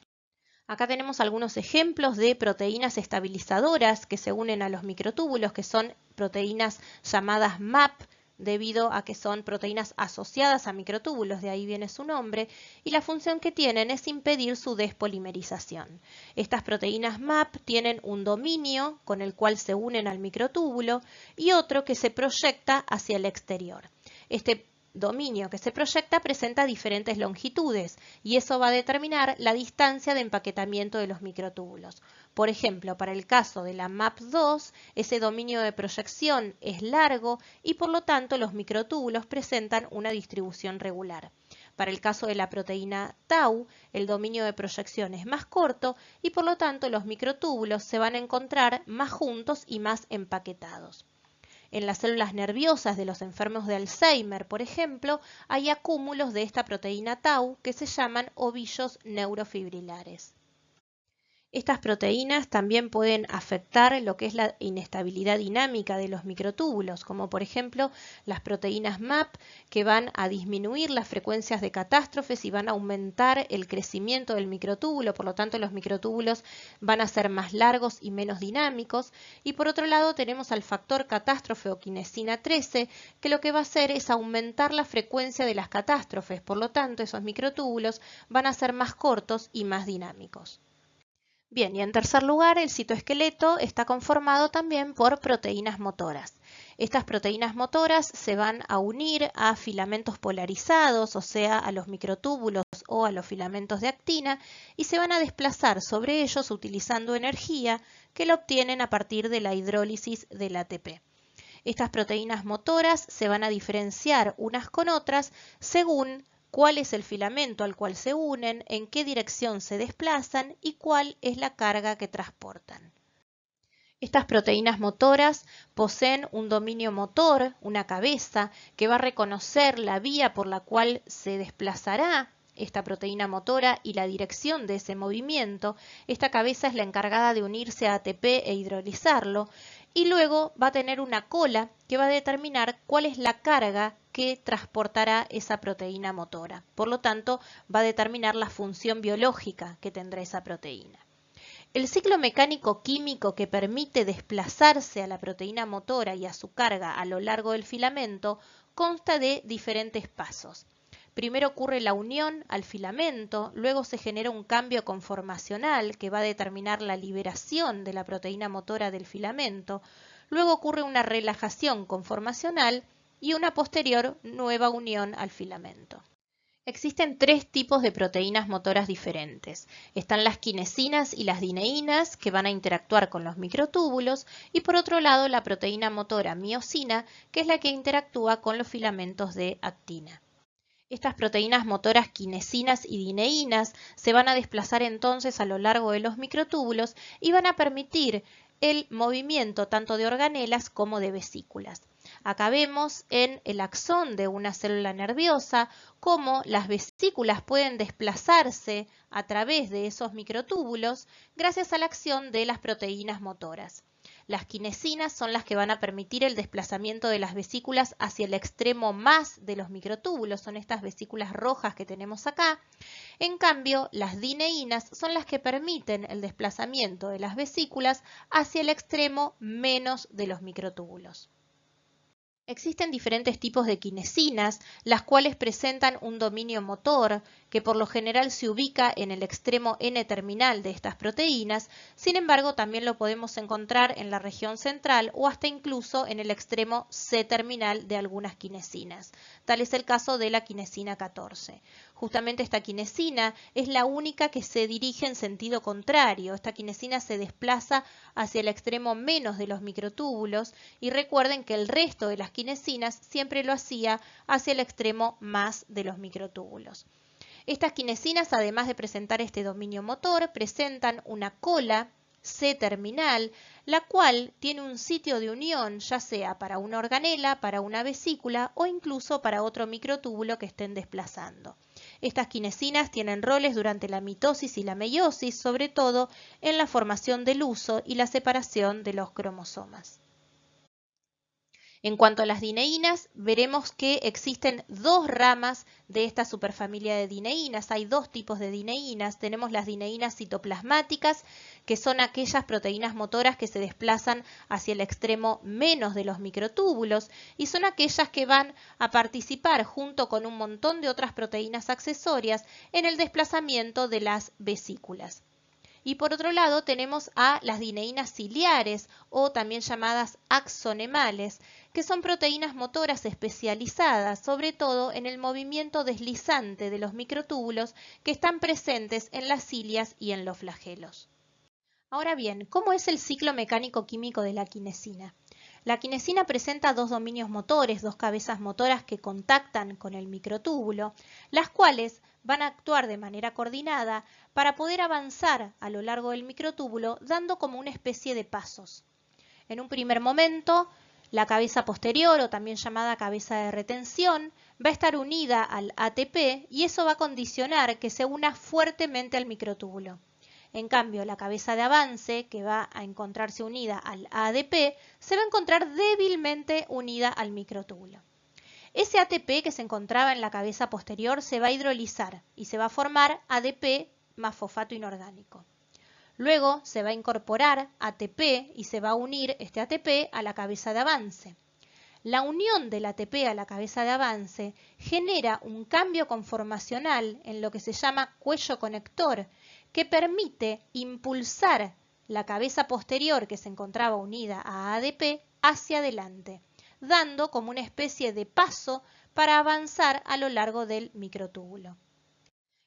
Acá tenemos algunos ejemplos de proteínas estabilizadoras que se unen a los microtúbulos, que son proteínas llamadas MAP, debido a que son proteínas asociadas a microtúbulos, de ahí viene su nombre, y la función que tienen es impedir su despolimerización. Estas proteínas MAP tienen un dominio con el cual se unen al microtúbulo y otro que se proyecta hacia el exterior. Este dominio que se proyecta presenta diferentes longitudes y eso va a determinar la distancia de empaquetamiento de los microtúbulos. Por ejemplo, para el caso de la MAP2, ese dominio de proyección es largo y por lo tanto los microtúbulos presentan una distribución regular. Para el caso de la proteína tau, el dominio de proyección es más corto y por lo tanto los microtúbulos se van a encontrar más juntos y más empaquetados. En las células nerviosas de los enfermos de Alzheimer, por ejemplo, hay acúmulos de esta proteína tau que se llaman ovillos neurofibrilares. Estas proteínas también pueden afectar lo que es la inestabilidad dinámica de los microtúbulos, como por ejemplo las proteínas MAP, que van a disminuir las frecuencias de catástrofes y van a aumentar el crecimiento del microtúbulo, por lo tanto los microtúbulos van a ser más largos y menos dinámicos. Y por otro lado tenemos al factor catástrofe o quinesina 13, que lo que va a hacer es aumentar la frecuencia de las catástrofes, por lo tanto esos microtúbulos van a ser más cortos y más dinámicos. Bien, y en tercer lugar, el citoesqueleto está conformado también por proteínas motoras. Estas proteínas motoras se van a unir a filamentos polarizados, o sea, a los microtúbulos o a los filamentos de actina, y se van a desplazar sobre ellos utilizando energía que la obtienen a partir de la hidrólisis del ATP. Estas proteínas motoras se van a diferenciar unas con otras según cuál es el filamento al cual se unen, en qué dirección se desplazan y cuál es la carga que transportan. Estas proteínas motoras poseen un dominio motor, una cabeza, que va a reconocer la vía por la cual se desplazará esta proteína motora y la dirección de ese movimiento. Esta cabeza es la encargada de unirse a ATP e hidrolizarlo. Y luego va a tener una cola que va a determinar cuál es la carga que transportará esa proteína motora. Por lo tanto, va a determinar la función biológica que tendrá esa proteína. El ciclo mecánico químico que permite desplazarse a la proteína motora y a su carga a lo largo del filamento consta de diferentes pasos. Primero ocurre la unión al filamento, luego se genera un cambio conformacional que va a determinar la liberación de la proteína motora del filamento, luego ocurre una relajación conformacional y una posterior nueva unión al filamento. Existen tres tipos de proteínas motoras diferentes. Están las quinesinas y las dineínas, que van a interactuar con los microtúbulos, y por otro lado la proteína motora miosina, que es la que interactúa con los filamentos de actina. Estas proteínas motoras quinesinas y dineínas se van a desplazar entonces a lo largo de los microtúbulos y van a permitir el movimiento tanto de organelas como de vesículas. Acá vemos en el axón de una célula nerviosa cómo las vesículas pueden desplazarse a través de esos microtúbulos gracias a la acción de las proteínas motoras. Las kinesinas son las que van a permitir el desplazamiento de las vesículas hacia el extremo más de los microtúbulos, son estas vesículas rojas que tenemos acá. En cambio, las dineínas son las que permiten el desplazamiento de las vesículas hacia el extremo menos de los microtúbulos. Existen diferentes tipos de kinesinas, las cuales presentan un dominio motor que por lo general se ubica en el extremo N-terminal de estas proteínas, sin embargo también lo podemos encontrar en la región central o hasta incluso en el extremo C-terminal de algunas kinesinas. Tal es el caso de la kinesina 14. Justamente esta kinesina es la única que se dirige en sentido contrario. Esta kinesina se desplaza hacia el extremo menos de los microtúbulos y recuerden que el resto de las kinesinas siempre lo hacía hacia el extremo más de los microtúbulos. Estas kinesinas, además de presentar este dominio motor, presentan una cola C-terminal, la cual tiene un sitio de unión, ya sea para una organela, para una vesícula o incluso para otro microtúbulo que estén desplazando. Estas kinesinas tienen roles durante la mitosis y la meiosis, sobre todo en la formación del huso y la separación de los cromosomas. En cuanto a las dineínas, veremos que existen dos ramas de esta superfamilia de dineínas. Hay dos tipos de dineínas. Tenemos las dineínas citoplasmáticas, que son aquellas proteínas motoras que se desplazan hacia el extremo menos de los microtúbulos y son aquellas que van a participar junto con un montón de otras proteínas accesorias en el desplazamiento de las vesículas. Y por otro lado tenemos a las dineínas ciliares o también llamadas axonemales, que son proteínas motoras especializadas, sobre todo en el movimiento deslizante de los microtúbulos que están presentes en las cilias y en los flagelos. Ahora bien, ¿cómo es el ciclo mecánico-químico de la kinesina? La kinesina presenta dos dominios motores, dos cabezas motoras que contactan con el microtúbulo, las cuales van a actuar de manera coordinada para poder avanzar a lo largo del microtúbulo dando como una especie de pasos. En un primer momento, la cabeza posterior, o también llamada cabeza de retención, va a estar unida al ATP y eso va a condicionar que se una fuertemente al microtúbulo. En cambio, la cabeza de avance, que va a encontrarse unida al ADP, se va a encontrar débilmente unida al microtúbulo. Ese ATP que se encontraba en la cabeza posterior se va a hidrolizar y se va a formar ADP más fosfato inorgánico. Luego se va a incorporar ATP y se va a unir este ATP a la cabeza de avance. La unión del ATP a la cabeza de avance genera un cambio conformacional en lo que se llama cuello conector, que permite impulsar la cabeza posterior que se encontraba unida a ADP hacia adelante, dando como una especie de paso para avanzar a lo largo del microtúbulo.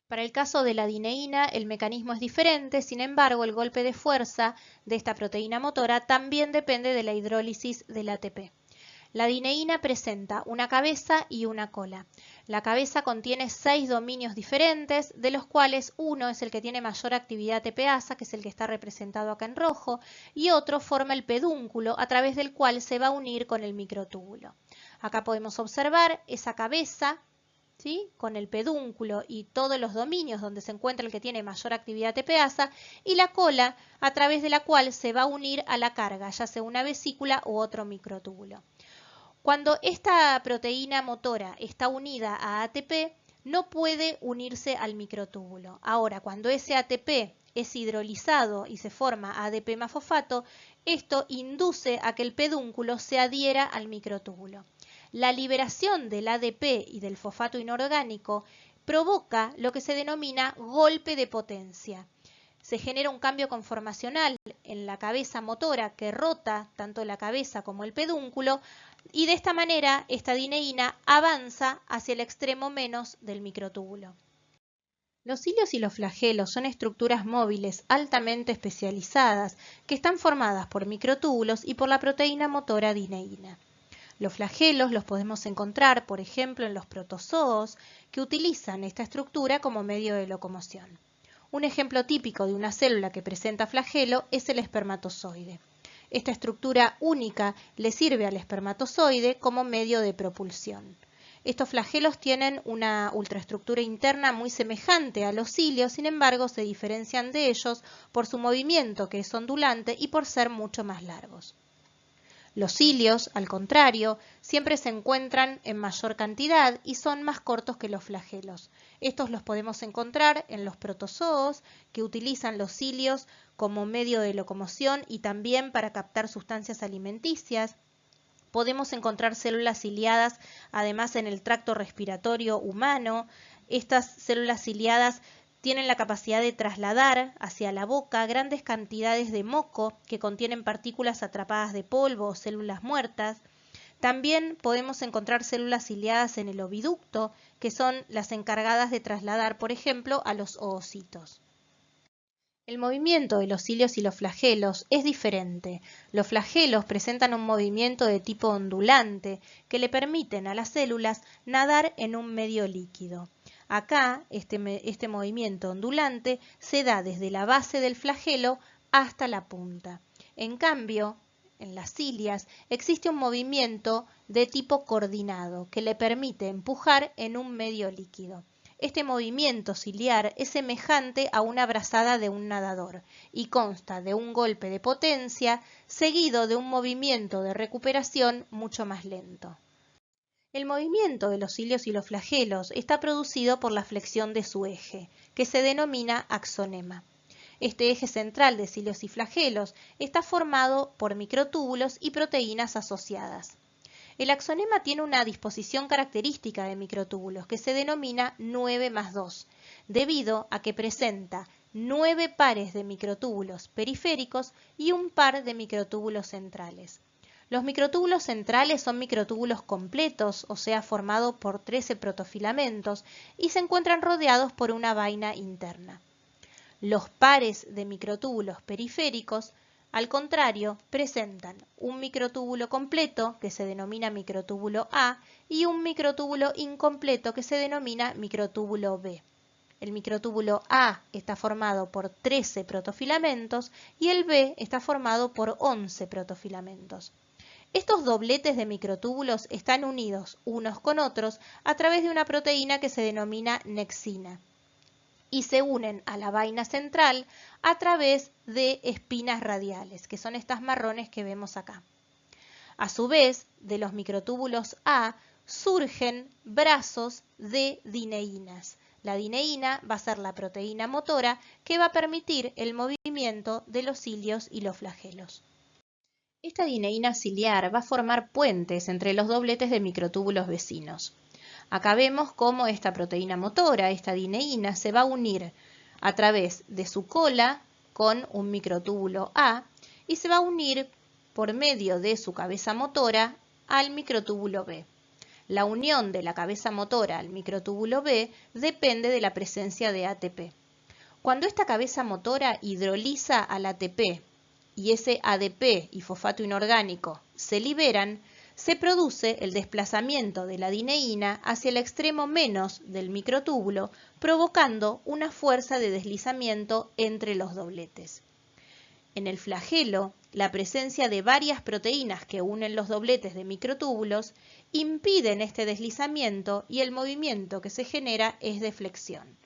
Para el caso de la dineína, el mecanismo es diferente, sin embargo, el golpe de fuerza de esta proteína motora también depende de la hidrólisis del ATP. La dineína presenta una cabeza y una cola. La cabeza contiene 6 dominios diferentes, de los cuales uno es el que tiene mayor actividad ATPasa, que es el que está representado acá en rojo, y otro forma el pedúnculo, a través del cual se va a unir con el microtúbulo. Acá podemos observar esa cabeza, ¿sí?, con el pedúnculo y todos los dominios donde se encuentra el que tiene mayor actividad ATPasa, y la cola, a través de la cual se va a unir a la carga, ya sea una vesícula u otro microtúbulo. Cuando esta proteína motora está unida a ATP, no puede unirse al microtúbulo. Ahora, cuando ese ATP es hidrolizado y se forma ADP más fosfato, esto induce a que el pedúnculo se adhiera al microtúbulo. La liberación del ADP y del fosfato inorgánico provoca lo que se denomina golpe de potencia. Se genera un cambio conformacional en la cabeza motora que rota tanto la cabeza como el pedúnculo y de esta manera esta dineína avanza hacia el extremo menos del microtúbulo. Los cilios y los flagelos son estructuras móviles altamente especializadas que están formadas por microtúbulos y por la proteína motora dineína. Los flagelos los podemos encontrar, por ejemplo, en los protozoos que utilizan esta estructura como medio de locomoción. Un ejemplo típico de una célula que presenta flagelo es el espermatozoide. Esta estructura única le sirve al espermatozoide como medio de propulsión. Estos flagelos tienen una ultraestructura interna muy semejante a los cilios, sin embargo se diferencian de ellos por su movimiento, que es ondulante, y por ser mucho más largos. Los cilios, al contrario, siempre se encuentran en mayor cantidad y son más cortos que los flagelos. Estos los podemos encontrar en los protozoos, que utilizan los cilios como medio de locomoción y también para captar sustancias alimenticias. Podemos encontrar células ciliadas además en el tracto respiratorio humano. Estas células ciliadas tienen la capacidad de trasladar hacia la boca grandes cantidades de moco que contienen partículas atrapadas de polvo o células muertas. También podemos encontrar células ciliadas en el oviducto, que son las encargadas de trasladar, por ejemplo, a los oocitos. El movimiento de los cilios y los flagelos es diferente. Los flagelos presentan un movimiento de tipo ondulante que le permiten a las células nadar en un medio líquido. Acá, este movimiento ondulante se da desde la base del flagelo hasta la punta. En cambio, en las cilias existe un movimiento de tipo coordinado que le permite empujar en un medio líquido. Este movimiento ciliar es semejante a una brazada de un nadador y consta de un golpe de potencia seguido de un movimiento de recuperación mucho más lento. El movimiento de los cilios y los flagelos está producido por la flexión de su eje, que se denomina axonema. Este eje central de cilios y flagelos está formado por microtúbulos y proteínas asociadas. El axonema tiene una disposición característica de microtúbulos que se denomina 9+2, debido a que presenta 9 pares de microtúbulos periféricos y un par de microtúbulos centrales. Los microtúbulos centrales son microtúbulos completos, o sea, formados por 13 protofilamentos, y se encuentran rodeados por una vaina interna. Los pares de microtúbulos periféricos, al contrario, presentan un microtúbulo completo, que se denomina microtúbulo A, y un microtúbulo incompleto, que se denomina microtúbulo B. El microtúbulo A está formado por 13 protofilamentos y el B está formado por 11 protofilamentos. Estos dobletes de microtúbulos están unidos unos con otros a través de una proteína que se denomina nexina y se unen a la vaina central a través de espinas radiales, que son estas marrones que vemos acá. A su vez, de los microtúbulos A surgen brazos de dineínas. La dineína va a ser la proteína motora que va a permitir el movimiento de los cilios y los flagelos. Esta dineína ciliar va a formar puentes entre los dobletes de microtúbulos vecinos. Acá vemos cómo esta proteína motora, esta dineína, se va a unir a través de su cola con un microtúbulo A y se va a unir por medio de su cabeza motora al microtúbulo B. La unión de la cabeza motora al microtúbulo B depende de la presencia de ATP. Cuando esta cabeza motora hidroliza al ATP y ese ADP y fosfato inorgánico se liberan, se produce el desplazamiento de la dineína hacia el extremo menos del microtúbulo, provocando una fuerza de deslizamiento entre los dobletes. En el flagelo, la presencia de varias proteínas que unen los dobletes de microtúbulos impiden este deslizamiento y el movimiento que se genera es de flexión.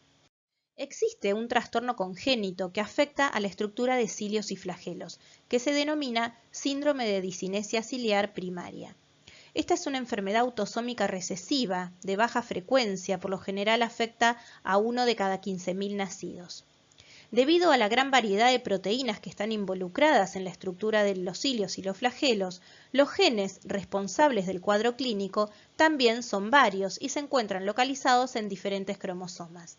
Existe un trastorno congénito que afecta a la estructura de cilios y flagelos, que se denomina síndrome de disinesia ciliar primaria. Esta es una enfermedad autosómica recesiva de baja frecuencia, por lo general afecta a 1 de cada 15.000 nacidos. Debido a la gran variedad de proteínas que están involucradas en la estructura de los cilios y los flagelos, los genes responsables del cuadro clínico también son varios y se encuentran localizados en diferentes cromosomas.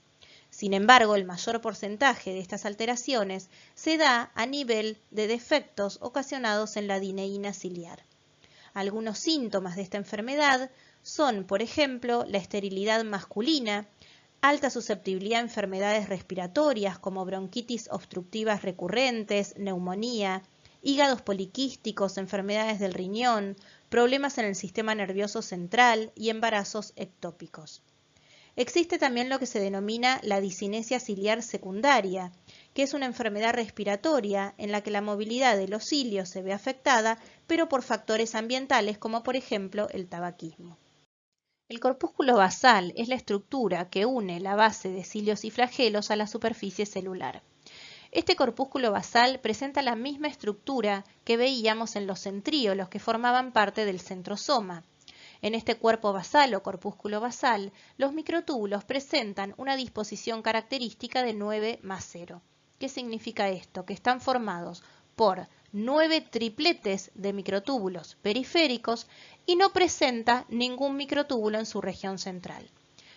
Sin embargo, el mayor porcentaje de estas alteraciones se da a nivel de defectos ocasionados en la dineína ciliar. Algunos síntomas de esta enfermedad son, por ejemplo, la esterilidad masculina, alta susceptibilidad a enfermedades respiratorias como bronquitis obstructivas recurrentes, neumonía, hígados poliquísticos, enfermedades del riñón, problemas en el sistema nervioso central y embarazos ectópicos. Existe también lo que se denomina la disinesia ciliar secundaria, que es una enfermedad respiratoria en la que la movilidad de los cilios se ve afectada, pero por factores ambientales como por ejemplo el tabaquismo. El corpúsculo basal es la estructura que une la base de cilios y flagelos a la superficie celular. Este corpúsculo basal presenta la misma estructura que veíamos en los centríolos que formaban parte del centrosoma. En este cuerpo basal o corpúsculo basal, los microtúbulos presentan una disposición característica de 9 más 0. ¿Qué significa esto? Que están formados por 9 tripletes de microtúbulos periféricos y no presenta ningún microtúbulo en su región central.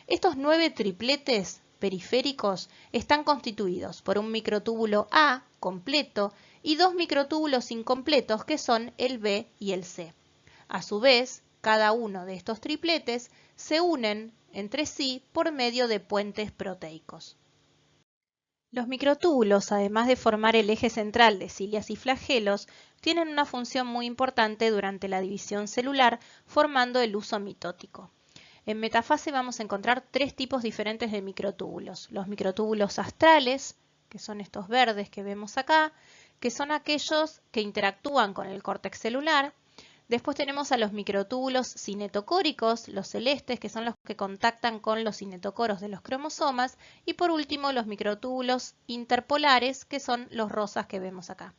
Estos 9 tripletes periféricos están constituidos por un microtúbulo A completo y 2 microtúbulos incompletos que son el B y el C. A su vez, cada uno de estos tripletes se unen entre sí por medio de puentes proteicos. Los microtúbulos, además de formar el eje central de cilias y flagelos, tienen una función muy importante durante la división celular, formando el huso mitótico. En metafase vamos a encontrar 3 tipos diferentes de microtúbulos. Los microtúbulos astrales, que son estos verdes que vemos acá, que son aquellos que interactúan con el córtex celular. Después tenemos a los microtúbulos cinetocóricos, los celestes, que son los que contactan con los cinetocoros de los cromosomas. Y por último, los microtúbulos interpolares, que son los rosas que vemos acá.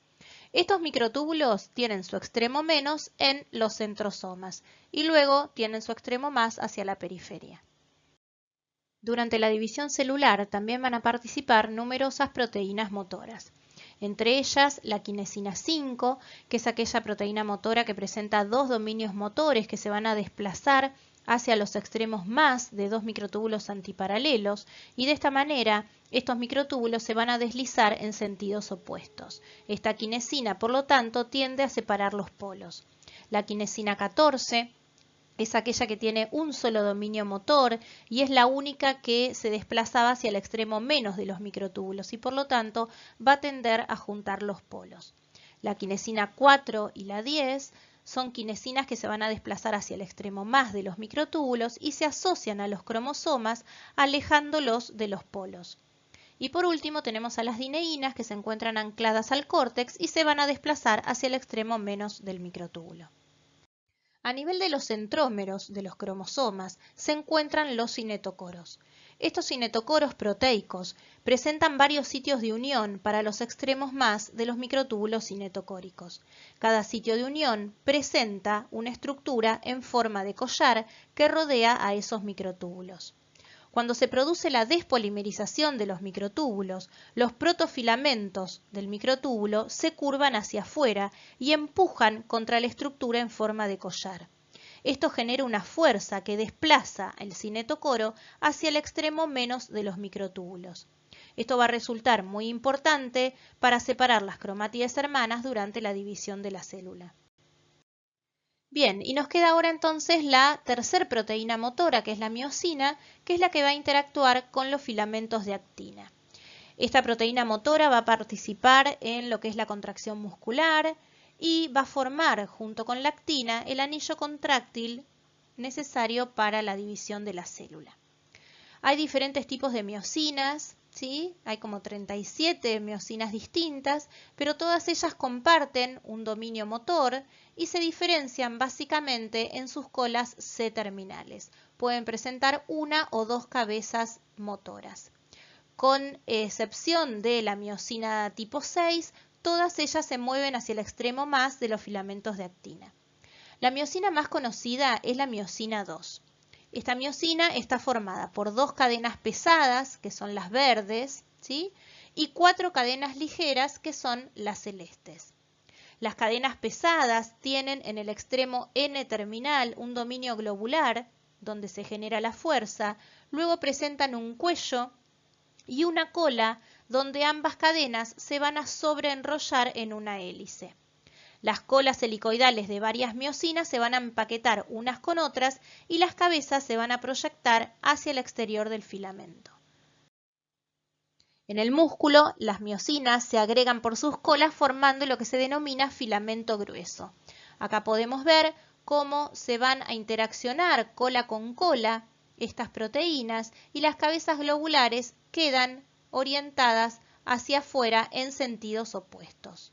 Estos microtúbulos tienen su extremo menos en los centrosomas y luego tienen su extremo más hacia la periferia. Durante la división celular también van a participar numerosas proteínas motoras. Entre ellas la quinesina 5, que es aquella proteína motora que presenta 2 dominios motores que se van a desplazar hacia los extremos más de 2 microtúbulos antiparalelos y de esta manera estos microtúbulos se van a deslizar en sentidos opuestos. Esta quinesina, por lo tanto, tiende a separar los polos. La quinesina 14 es aquella que tiene un solo dominio motor y es la única que se desplazaba hacia el extremo menos de los microtúbulos y por lo tanto va a tender a juntar los polos. La quinesina 4 y la 10 son quinesinas que se van a desplazar hacia el extremo más de los microtúbulos y se asocian a los cromosomas alejándolos de los polos. Y por último tenemos a las dineínas que se encuentran ancladas al córtex y se van a desplazar hacia el extremo menos del microtúbulo. A nivel de los centrómeros de los cromosomas se encuentran los cinetocoros. Estos cinetocoros proteicos presentan varios sitios de unión para los extremos más de los microtúbulos cinetocóricos. Cada sitio de unión presenta una estructura en forma de collar que rodea a esos microtúbulos. Cuando se produce la despolimerización de los microtúbulos, los protofilamentos del microtúbulo se curvan hacia afuera y empujan contra la estructura en forma de collar. Esto genera una fuerza que desplaza el cinetocoro hacia el extremo menos de los microtúbulos. Esto va a resultar muy importante para separar las cromátides hermanas durante la división de la célula. Bien, y nos queda ahora entonces la tercer proteína motora, que es la miosina, que es la que va a interactuar con los filamentos de actina. Esta proteína motora va a participar en lo que es la contracción muscular y va a formar, junto con la actina, el anillo contráctil necesario para la división de la célula. Hay diferentes tipos de miosinas, ¿sí? Hay como 37 miosinas distintas, pero todas ellas comparten un dominio motor y se diferencian básicamente en sus colas C-terminales. Pueden presentar una o dos cabezas motoras. Con excepción de la miosina tipo 6, todas ellas se mueven hacia el extremo más de los filamentos de actina. La miosina más conocida es la miosina 2. Esta miosina está formada por 2 cadenas pesadas, que son las verdes, ¿sí? Y 4 cadenas ligeras, que son las celestes. Las cadenas pesadas tienen en el extremo N-terminal un dominio globular, donde se genera la fuerza, luego presentan un cuello y una cola, donde ambas cadenas se van a sobreenrollar en una hélice. Las colas helicoidales de varias miosinas se van a empaquetar unas con otras y las cabezas se van a proyectar hacia el exterior del filamento. En el músculo, las miosinas se agregan por sus colas formando lo que se denomina filamento grueso. Acá podemos ver cómo se van a interaccionar cola con cola estas proteínas y las cabezas globulares quedan orientadas hacia afuera en sentidos opuestos.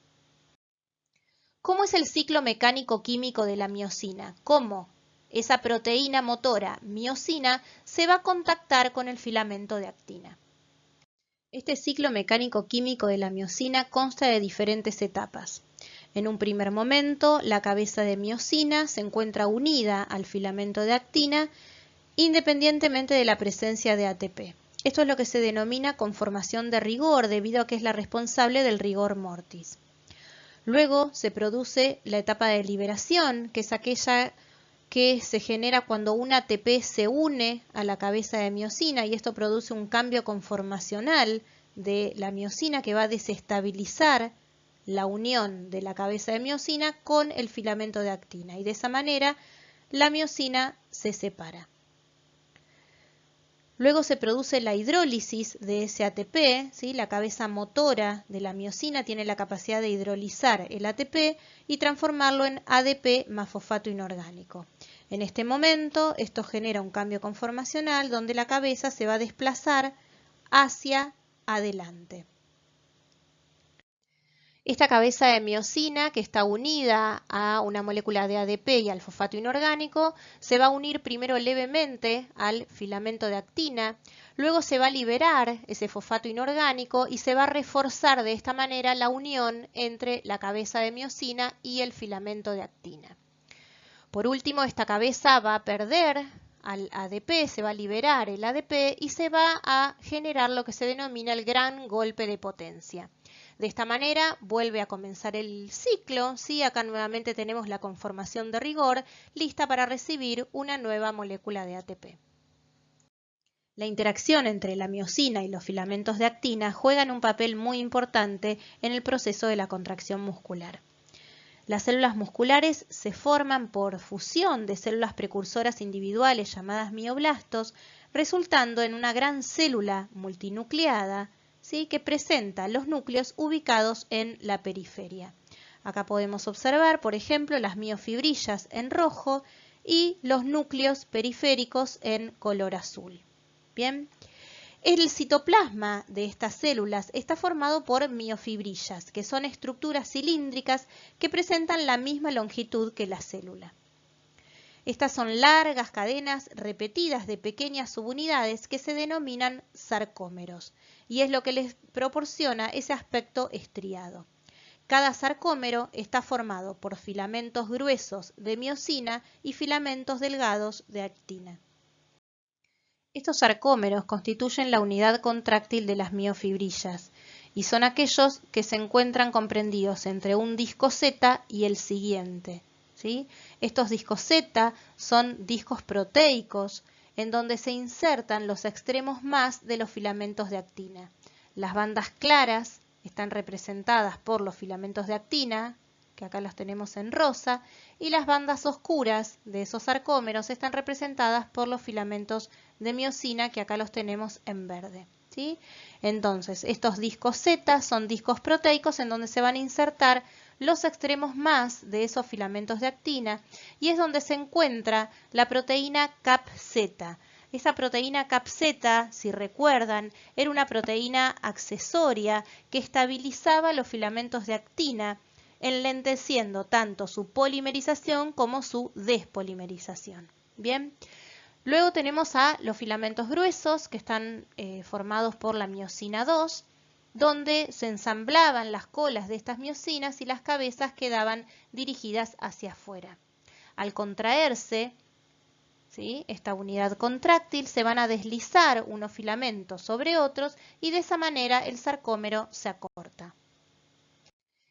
¿Cómo es el ciclo mecánico-químico de la miosina? ¿Cómo esa proteína motora miosina se va a contactar con el filamento de actina. Este ciclo mecánico-químico de la miosina consta de diferentes etapas. En un primer momento, la cabeza de miosina se encuentra unida al filamento de actina independientemente de la presencia de ATP. Esto es lo que se denomina conformación de rigor, debido a que es la responsable del rigor mortis. Luego se produce la etapa de liberación, que es aquella que se genera cuando un ATP se une a la cabeza de miosina y esto produce un cambio conformacional de la miosina que va a desestabilizar la unión de la cabeza de miosina con el filamento de actina y de esa manera la miosina se separa. Luego se produce la hidrólisis de ese ATP, ¿sí? La cabeza motora de la miosina tiene la capacidad de hidrolizar el ATP y transformarlo en ADP más fosfato inorgánico. En este momento, esto genera un cambio conformacional donde la cabeza se va a desplazar hacia adelante. Esta cabeza de miosina, que está unida a una molécula de ADP y al fosfato inorgánico, se va a unir primero levemente al filamento de actina, luego se va a liberar ese fosfato inorgánico y se va a reforzar de esta manera la unión entre la cabeza de miosina y el filamento de actina. Por último, esta cabeza va a perder al ADP, se va a liberar el ADP y se va a generar lo que se denomina el gran golpe de potencia. De esta manera vuelve a comenzar el ciclo, ¿sí? Acá nuevamente tenemos la conformación de rigor lista para recibir una nueva molécula de ATP. La interacción entre la miosina y los filamentos de actina juegan un papel muy importante en el proceso de la contracción muscular. Las células musculares se forman por fusión de células precursoras individuales llamadas mioblastos, resultando en una gran célula multinucleada, ¿sí? Que presenta los núcleos ubicados en la periferia. Acá podemos observar, por ejemplo, las miofibrillas en rojo y los núcleos periféricos en color azul. Bien. El citoplasma de estas células está formado por miofibrillas, que son estructuras cilíndricas que presentan la misma longitud que la célula. Estas son largas cadenas repetidas de pequeñas subunidades que se denominan sarcómeros, y es lo que les proporciona ese aspecto estriado. Cada sarcómero está formado por filamentos gruesos de miosina y filamentos delgados de actina. Estos sarcómeros constituyen la unidad contráctil de las miofibrillas y son aquellos que se encuentran comprendidos entre un disco Z y el siguiente, ¿sí? Estos discos Z son discos proteicos en donde se insertan los extremos más de los filamentos de actina. Las bandas claras están representadas por los filamentos de actina, que acá los tenemos en rosa, y las bandas oscuras de esos sarcómeros están representadas por los filamentos de miosina, que acá los tenemos en verde, ¿sí? Entonces, estos discos Z son discos proteicos en donde se van a insertar los extremos más de esos filamentos de actina y es donde se encuentra la proteína CAP-Z. Esa proteína CAP-Z, si recuerdan, era una proteína accesoria que estabilizaba los filamentos de actina, enlenteciendo tanto su polimerización como su despolimerización. Bien. Luego tenemos a los filamentos gruesos que están formados por la miosina 2, donde se ensamblaban las colas de estas miosinas y las cabezas quedaban dirigidas hacia afuera. Al contraerse, ¿sí?, esta unidad contráctil, se van a deslizar unos filamentos sobre otros y de esa manera el sarcómero se acorta.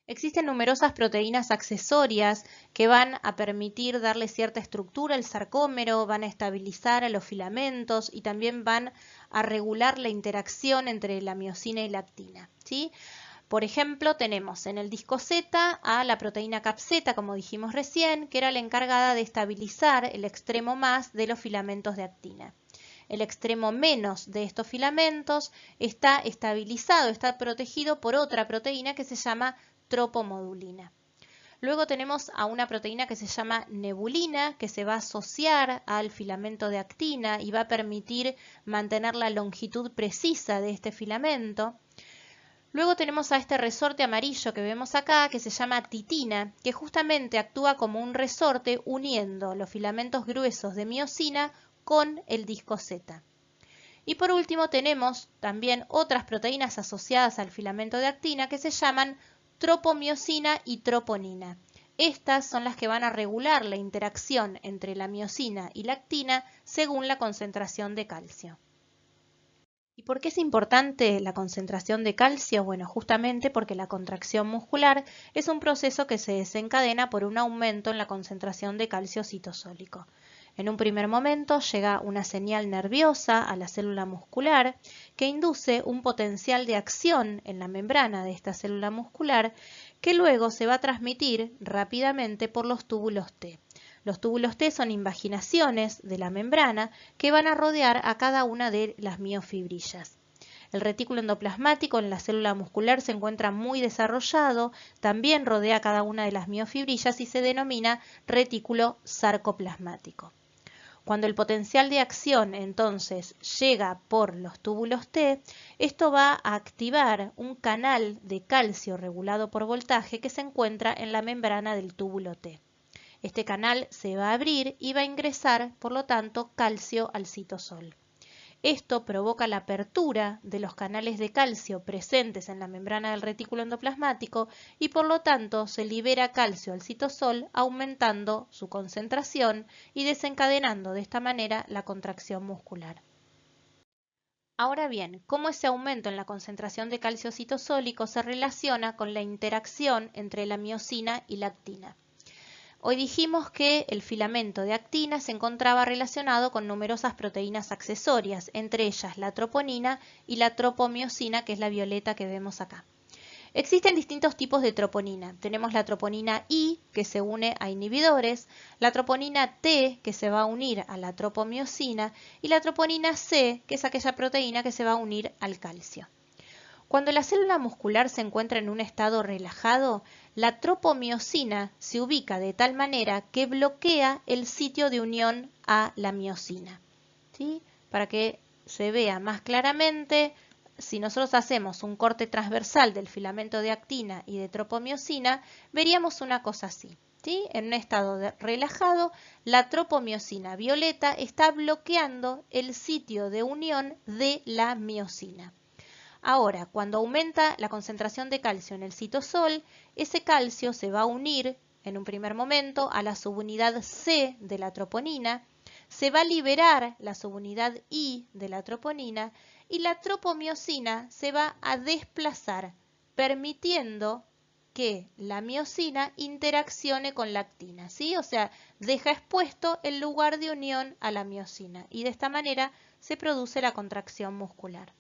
Existen numerosas proteínas accesorias que van a permitir darle cierta estructura al sarcómero, van a estabilizar a los filamentos y también van a regular la interacción entre la miosina y la actina, ¿sí? Por ejemplo, tenemos en el disco Z a la proteína CAP-Z, como dijimos recién, que era la encargada de estabilizar el extremo más de los filamentos de actina. El extremo menos de estos filamentos está estabilizado, está protegido por otra proteína que se llama tropomodulina. Luego tenemos a una proteína que se llama nebulina, que se va a asociar al filamento de actina y va a permitir mantener la longitud precisa de este filamento. Luego tenemos a este resorte amarillo que vemos acá, que se llama titina, que justamente actúa como un resorte uniendo los filamentos gruesos de miosina con el disco Z. Y por último tenemos también otras proteínas asociadas al filamento de actina que se llaman tropomiosina y troponina. Estas son las que van a regular la interacción entre la miosina y la actina según la concentración de calcio. ¿Y por qué es importante la concentración de calcio? Bueno, justamente porque la contracción muscular es un proceso que se desencadena por un aumento en la concentración de calcio citosólico. En un primer momento llega una señal nerviosa a la célula muscular que induce un potencial de acción en la membrana de esta célula muscular que luego se va a transmitir rápidamente por los túbulos T. Los túbulos T son invaginaciones de la membrana que van a rodear a cada una de las miofibrillas. El retículo endoplasmático en la célula muscular se encuentra muy desarrollado, también rodea cada una de las miofibrillas y se denomina retículo sarcoplasmático. Cuando el potencial de acción entonces llega por los túbulos T, esto va a activar un canal de calcio regulado por voltaje que se encuentra en la membrana del túbulo T. Este canal se va a abrir y va a ingresar, por lo tanto, calcio al citosol. Esto provoca la apertura de los canales de calcio presentes en la membrana del retículo endoplasmático y por lo tanto se libera calcio al citosol aumentando su concentración y desencadenando de esta manera la contracción muscular. Ahora bien, ¿cómo ese aumento en la concentración de calcio citosólico se relaciona con la interacción entre la miosina y la actina? Hoy dijimos que el filamento de actina se encontraba relacionado con numerosas proteínas accesorias, entre ellas la troponina y la tropomiosina, que es la violeta que vemos acá. Existen distintos tipos de troponina. Tenemos la troponina I, que se une a inhibidores, la troponina T, que se va a unir a la tropomiosina, y la troponina C, que es aquella proteína que se va a unir al calcio. Cuando la célula muscular se encuentra en un estado relajado, la tropomiosina se ubica de tal manera que bloquea el sitio de unión a la miosina. ¿Sí? Para que se vea más claramente, si nosotros hacemos un corte transversal del filamento de actina y de tropomiosina, veríamos una cosa así. ¿Sí? En un estado relajado, la tropomiosina violeta está bloqueando el sitio de unión de la miosina. Ahora, cuando aumenta la concentración de calcio en el citosol, ese calcio se va a unir en un primer momento a la subunidad C de la troponina, se va a liberar la subunidad I de la troponina y la tropomiosina se va a desplazar, permitiendo que la miosina interaccione con la actina, ¿sí? O sea, deja expuesto el lugar de unión a la miosina y de esta manera se produce la contracción muscular.